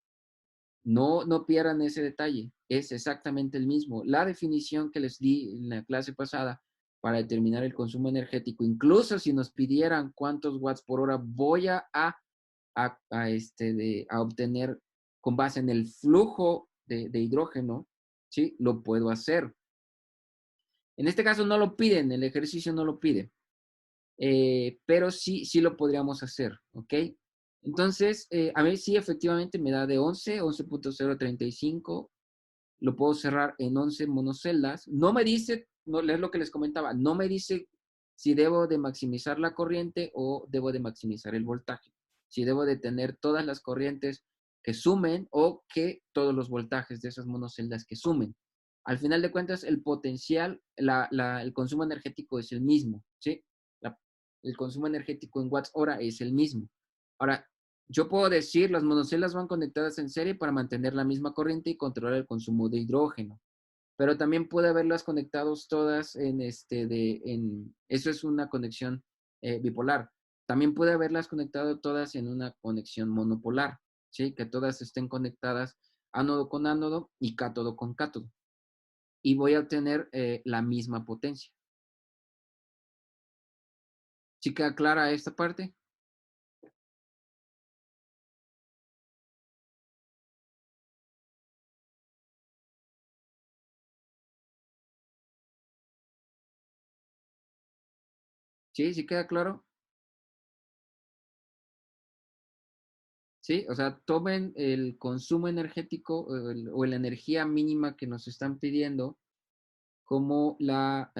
[SPEAKER 1] No pierdan ese detalle, es exactamente el mismo. La definición que les di en la clase pasada para determinar el consumo energético, incluso si nos pidieran cuántos watts por hora voy a obtener con base en el flujo de hidrógeno, ¿sí? Lo puedo hacer. En este caso no lo piden, el ejercicio no lo pide, pero sí lo podríamos hacer, ¿ok? Entonces, a mí sí efectivamente me da de 11, 11.035 lo puedo cerrar en 11 monoceldas. No me dice, no, es lo que les comentaba, no me dice si debo de maximizar la corriente o debo de maximizar el voltaje. Si debo de tener todas las corrientes que sumen o que todos los voltajes de esas monoceldas que sumen. Al final de cuentas, el potencial, el consumo energético es el mismo, ¿sí? El consumo energético en watts hora es el mismo. Ahora, yo puedo decir, las monoceldas van conectadas en serie para mantener la misma corriente y controlar el consumo de hidrógeno. Pero también puede haberlas conectados todas eso es una conexión bipolar. También puede haberlas conectado todas en una conexión monopolar, ¿sí? Que todas estén conectadas ánodo con ánodo y cátodo con cátodo. Y voy a obtener la misma potencia. ¿Sí queda clara esta parte? ¿Sí? ¿Sí queda claro? ¿Sí? O sea, tomen el consumo energético o la energía mínima que nos están pidiendo como la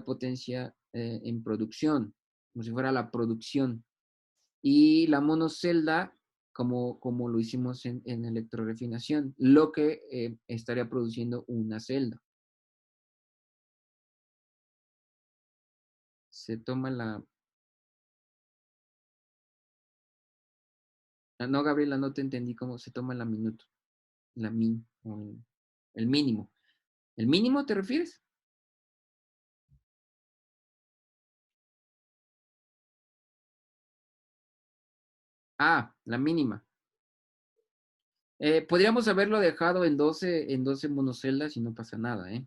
[SPEAKER 1] potencia en producción, como si fuera la producción. Y la monocelda, como lo hicimos en electrorefinación, lo que estaría produciendo una celda. Se toma la... No, Gabriela, no te entendí cómo se toma la minuto, la min, o el mínimo. ¿El mínimo te refieres? Ah, la mínima. Podríamos haberlo dejado en doce monoceldas y no pasa nada, ¿eh?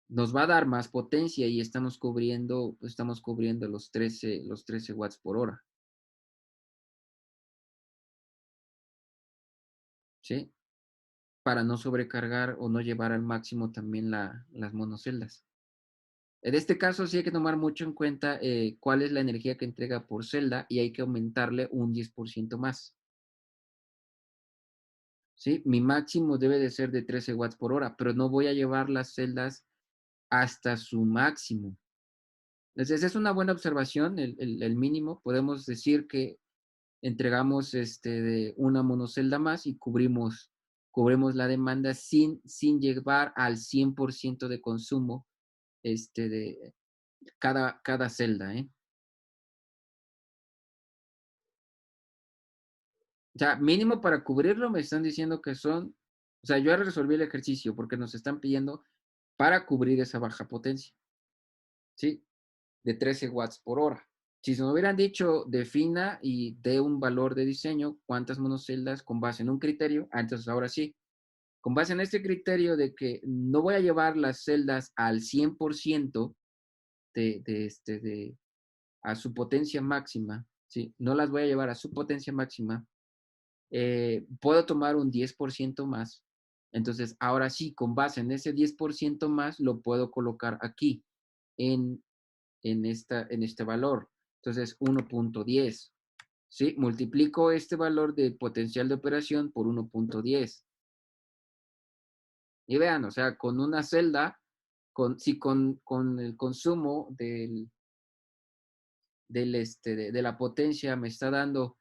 [SPEAKER 1] Nos va a dar más potencia y estamos cubriendo los trece watts por hora, ¿sí? Para no sobrecargar o no llevar al máximo también las monoceldas. En este caso sí hay que tomar mucho en cuenta cuál es la energía que entrega por celda y hay que aumentarle un 10% más, ¿sí? Mi máximo debe de ser de 13 watts por hora, pero no voy a llevar las celdas hasta su máximo. Entonces, es una buena observación, el mínimo. Podemos decir que entregamos de una monocelda más y cubrimos la demanda sin llevar al 100% de consumo de cada celda, ¿eh? O sea, mínimo para cubrirlo me están diciendo que o sea, yo ya resolví el ejercicio porque nos están pidiendo para cubrir esa baja potencia, ¿sí? De 13 watts por hora. Si se me hubieran dicho, defina y dé un valor de diseño, cuántas monoceldas con base en un criterio, entonces ahora sí, con base en este criterio de que no voy a llevar las celdas al 100% a su potencia máxima, ¿sí? No las voy a llevar a su potencia máxima, puedo tomar un 10% más. Entonces, ahora sí, con base en ese 10% más, lo puedo colocar aquí en, en este valor. Entonces, 1.10. ¿Sí? Multiplico este valor de potencial de operación por 1.10. Y vean, o sea, con una celda, si con el consumo de la potencia me está dando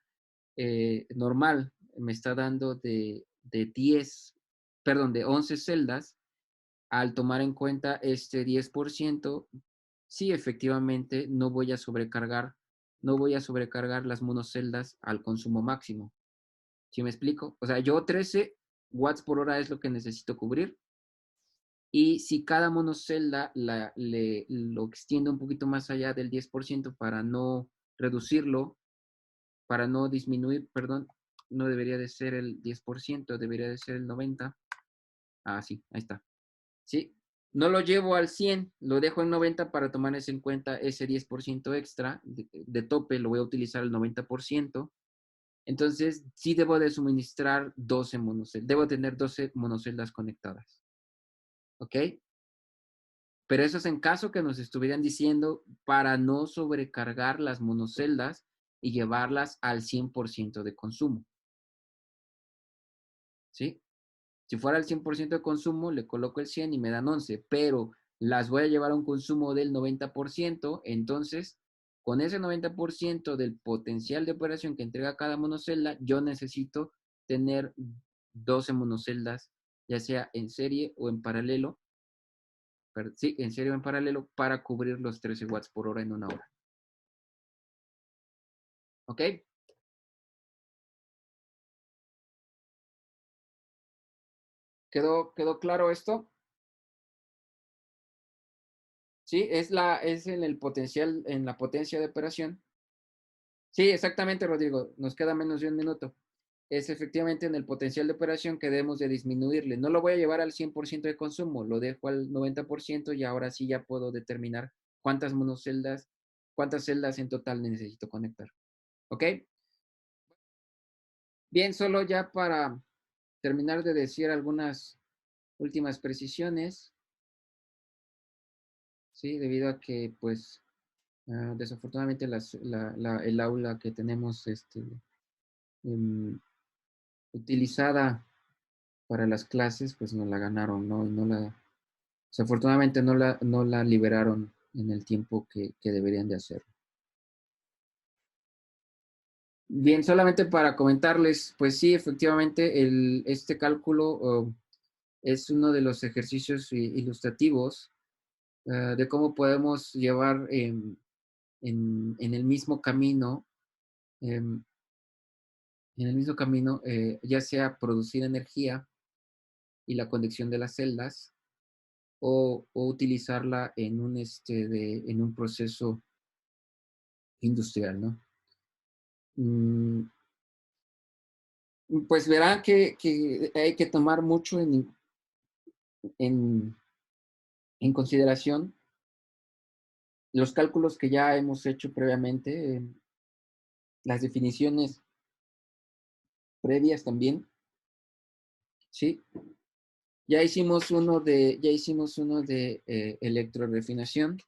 [SPEAKER 1] normal, me está dando de 10, perdón, de 11 celdas, al tomar en cuenta este 10%, sí, efectivamente, no voy a sobrecargar las monoceldas al consumo máximo. ¿Sí me explico? O sea, yo 13 watts por hora es lo que necesito cubrir. Y si cada monocelda lo extiendo un poquito más allá del 10% para no reducirlo, para no disminuir, perdón, no debería de ser el 10%, debería de ser el 90%. Ah, sí, ahí está. Sí, no lo llevo al 100, lo dejo en 90 para tomar en cuenta ese 10% extra de tope, lo voy a utilizar el 90%. Entonces, sí debo de suministrar 12 monoceldas, debo tener 12 monoceldas conectadas. ¿Ok? Pero eso es en caso que nos estuvieran diciendo para no sobrecargar las monoceldas y llevarlas al 100% de consumo. ¿Sí? Si fuera el 100% de consumo, le coloco el 100 y me dan 11, pero las voy a llevar a un consumo del 90%, entonces con ese 90% del potencial de operación que entrega cada monocelda, yo necesito tener 12 monoceldas, ya sea en serie o en paralelo, sí, en serie o en paralelo, para cubrir los 13 watts por hora en una hora. ¿Ok? ¿Quedó claro esto? Sí, es en el potencial, en la potencia de operación. Sí, exactamente, Rodrigo. Nos queda menos de un minuto. Es efectivamente en el potencial de operación que debemos de disminuirle. No lo voy a llevar al 100% de consumo, lo dejo al 90% y ahora sí ya puedo determinar cuántas monoceldas, cuántas celdas en total necesito conectar. ¿Ok? Bien, solo ya para terminar de decir algunas últimas precisiones, ¿sí? Debido a que, pues, desafortunadamente el aula que tenemos em, utilizada para las clases, pues nos la ganaron, ¿no? Y desafortunadamente no la liberaron en el tiempo que deberían de hacerlo. Bien, solamente para comentarles, pues sí, efectivamente, este cálculo es uno de los ejercicios ilustrativos de cómo podemos llevar en el mismo camino, em, ya sea producir energía y la conexión de las celdas, o utilizarla en un proceso industrial, ¿no? Mm, pues verán que hay que tomar mucho en, en consideración los cálculos que ya hemos hecho previamente, las definiciones previas también, ¿sí? Ya hicimos uno de electrorefinación.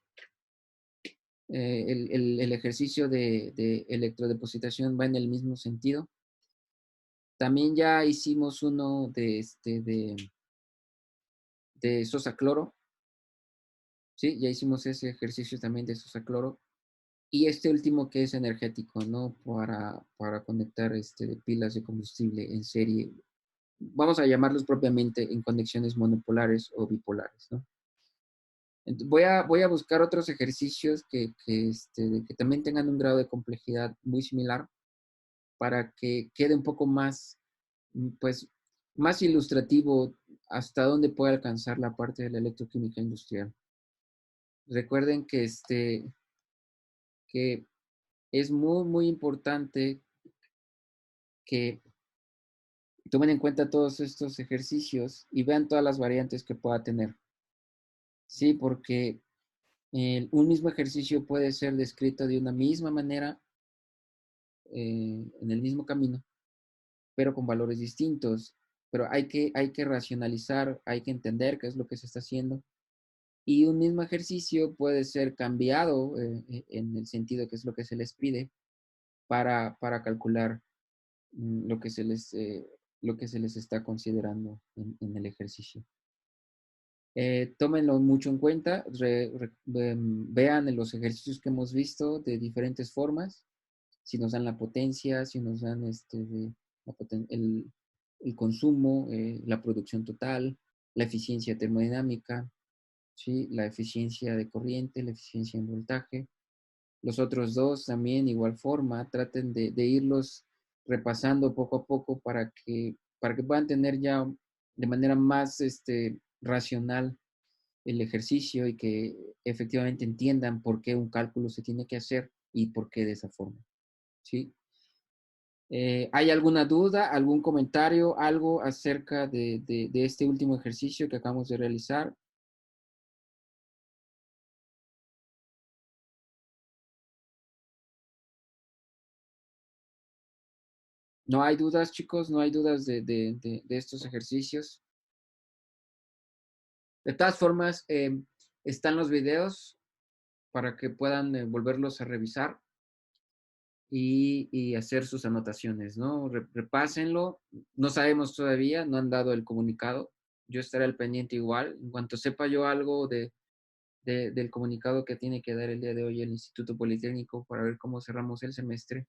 [SPEAKER 1] El ejercicio de electrodepositación va en el mismo sentido. También ya hicimos uno de sosa cloro, ¿sí? Ya hicimos ese ejercicio también de sosa cloro. Y este último que es energético, ¿no? Para conectar pilas de combustible en serie. Vamos a llamarlos propiamente en conexiones monopolares o bipolares, ¿no? Voy a buscar otros ejercicios que también tengan un grado de complejidad muy similar para que quede un poco más, pues, más ilustrativo hasta dónde puede alcanzar la parte de la electroquímica industrial. Recuerden que es muy, muy importante que tomen en cuenta todos estos ejercicios y vean todas las variantes que pueda tener. Sí, porque un mismo ejercicio puede ser descrito de una misma manera en el mismo camino, pero con valores distintos. Pero hay que racionalizar, hay que entender qué es lo que se está haciendo. Y un mismo ejercicio puede ser cambiado en el sentido que es lo que se les pide para calcular lo lo que se les está considerando en el ejercicio. Tómenlo mucho en cuenta, vean en los ejercicios que hemos visto de diferentes formas, si nos dan la potencia, si nos dan el consumo, la producción total, la eficiencia termodinámica, ¿sí? La eficiencia de corriente, la eficiencia en voltaje. Los otros dos también, igual forma, traten de irlos repasando poco a poco para que puedan tener ya de manera más racional el ejercicio y que efectivamente entiendan por qué un cálculo se tiene que hacer y por qué de esa forma. ¿Sí? ¿Hay alguna duda, algún comentario, algo acerca de este último ejercicio que acabamos de realizar? No hay dudas, chicos, no hay dudas de estos ejercicios. De todas formas, están los videos para que puedan volverlos a revisar. y hacer sus anotaciones, ¿no? Repásenlo. No sabemos todavía, no han dado el comunicado. Yo estaré al pendiente igual. En cuanto sepa yo algo del comunicado que tiene que dar el día de hoy el Instituto Politécnico para ver cómo cerramos el semestre,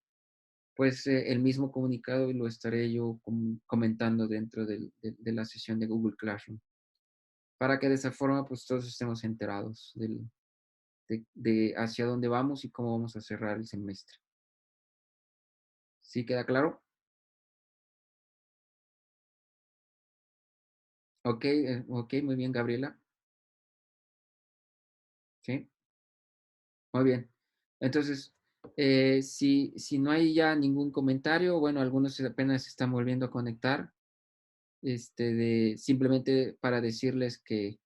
[SPEAKER 1] pues el mismo comunicado lo estaré yo comentando dentro de la sesión de Google Classroom, para que de esa forma pues todos estemos enterados de hacia dónde vamos y cómo vamos a cerrar el semestre. ¿Sí queda claro? Ok, ok, muy bien, Gabriela. Sí, muy bien. Entonces, si no hay ya ningún comentario, bueno, algunos apenas se están volviendo a conectar, simplemente para decirles que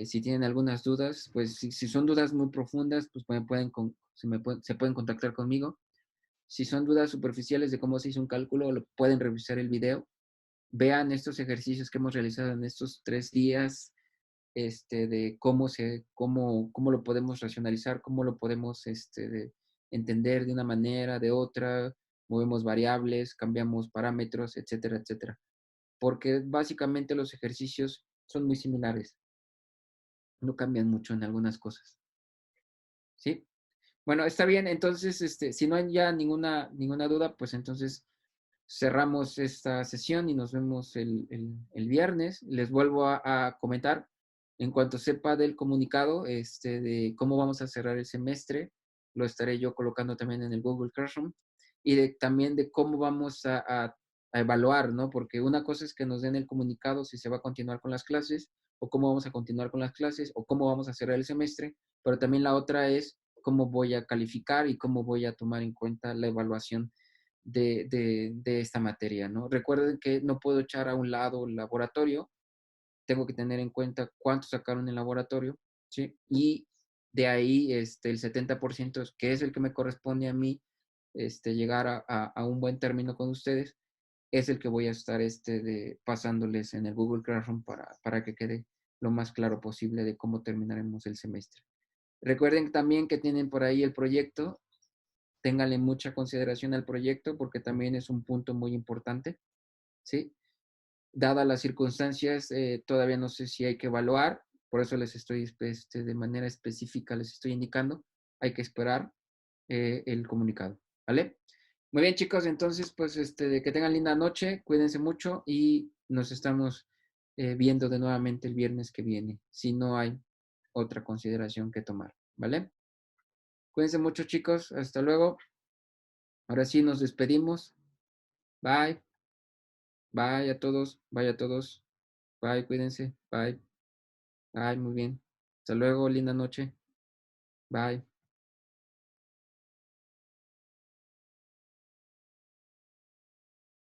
[SPEAKER 1] si tienen algunas dudas, pues si son dudas muy profundas, pues se pueden contactar conmigo. Si son dudas superficiales de cómo se hizo un cálculo, pueden revisar el video. Vean estos ejercicios que hemos realizado en estos 3 días, de cómo lo podemos racionalizar, cómo lo podemos entender de una manera, de otra, movemos variables, cambiamos parámetros, etcétera, etcétera. Porque básicamente los ejercicios son muy similares, no cambian mucho en algunas cosas, ¿sí? Bueno, está bien, entonces, si no hay ya ninguna duda, pues entonces cerramos esta sesión y nos vemos el viernes. Les vuelvo a comentar, en cuanto sepa del comunicado, de cómo vamos a cerrar el semestre, lo estaré yo colocando también en el Google Classroom, y también de cómo vamos a evaluar, ¿no? Porque una cosa es que nos den el comunicado si se va a continuar con las clases, o cómo vamos a continuar con las clases, o cómo vamos a cerrar el semestre, pero también la otra es cómo voy a calificar y cómo voy a tomar en cuenta la evaluación de esta materia, ¿no? Recuerden que no puedo echar a un lado el laboratorio, tengo que tener en cuenta cuánto sacaron en el laboratorio, ¿sí? Y de ahí el 70%, que es el que me corresponde a mí, llegar a un buen término con ustedes, es el que voy a estar pasándoles en el Google Classroom para que quede lo más claro posible de cómo terminaremos el semestre. Recuerden también que tienen por ahí el proyecto, ténganle mucha consideración al proyecto porque también es un punto muy importante, ¿sí? Dadas las circunstancias, todavía no sé si hay que evaluar, por eso les estoy, de manera específica, les estoy indicando, hay que esperar el comunicado, ¿vale? Muy bien, chicos, entonces, pues, que tengan linda noche, cuídense mucho y nos estamos viendo de nuevamente el viernes que viene, si no hay otra consideración que tomar, ¿vale? Cuídense mucho, chicos, hasta luego. Ahora sí nos despedimos. Bye, bye a todos, bye a todos, bye, cuídense, bye, bye, muy bien. Hasta luego, linda noche, bye.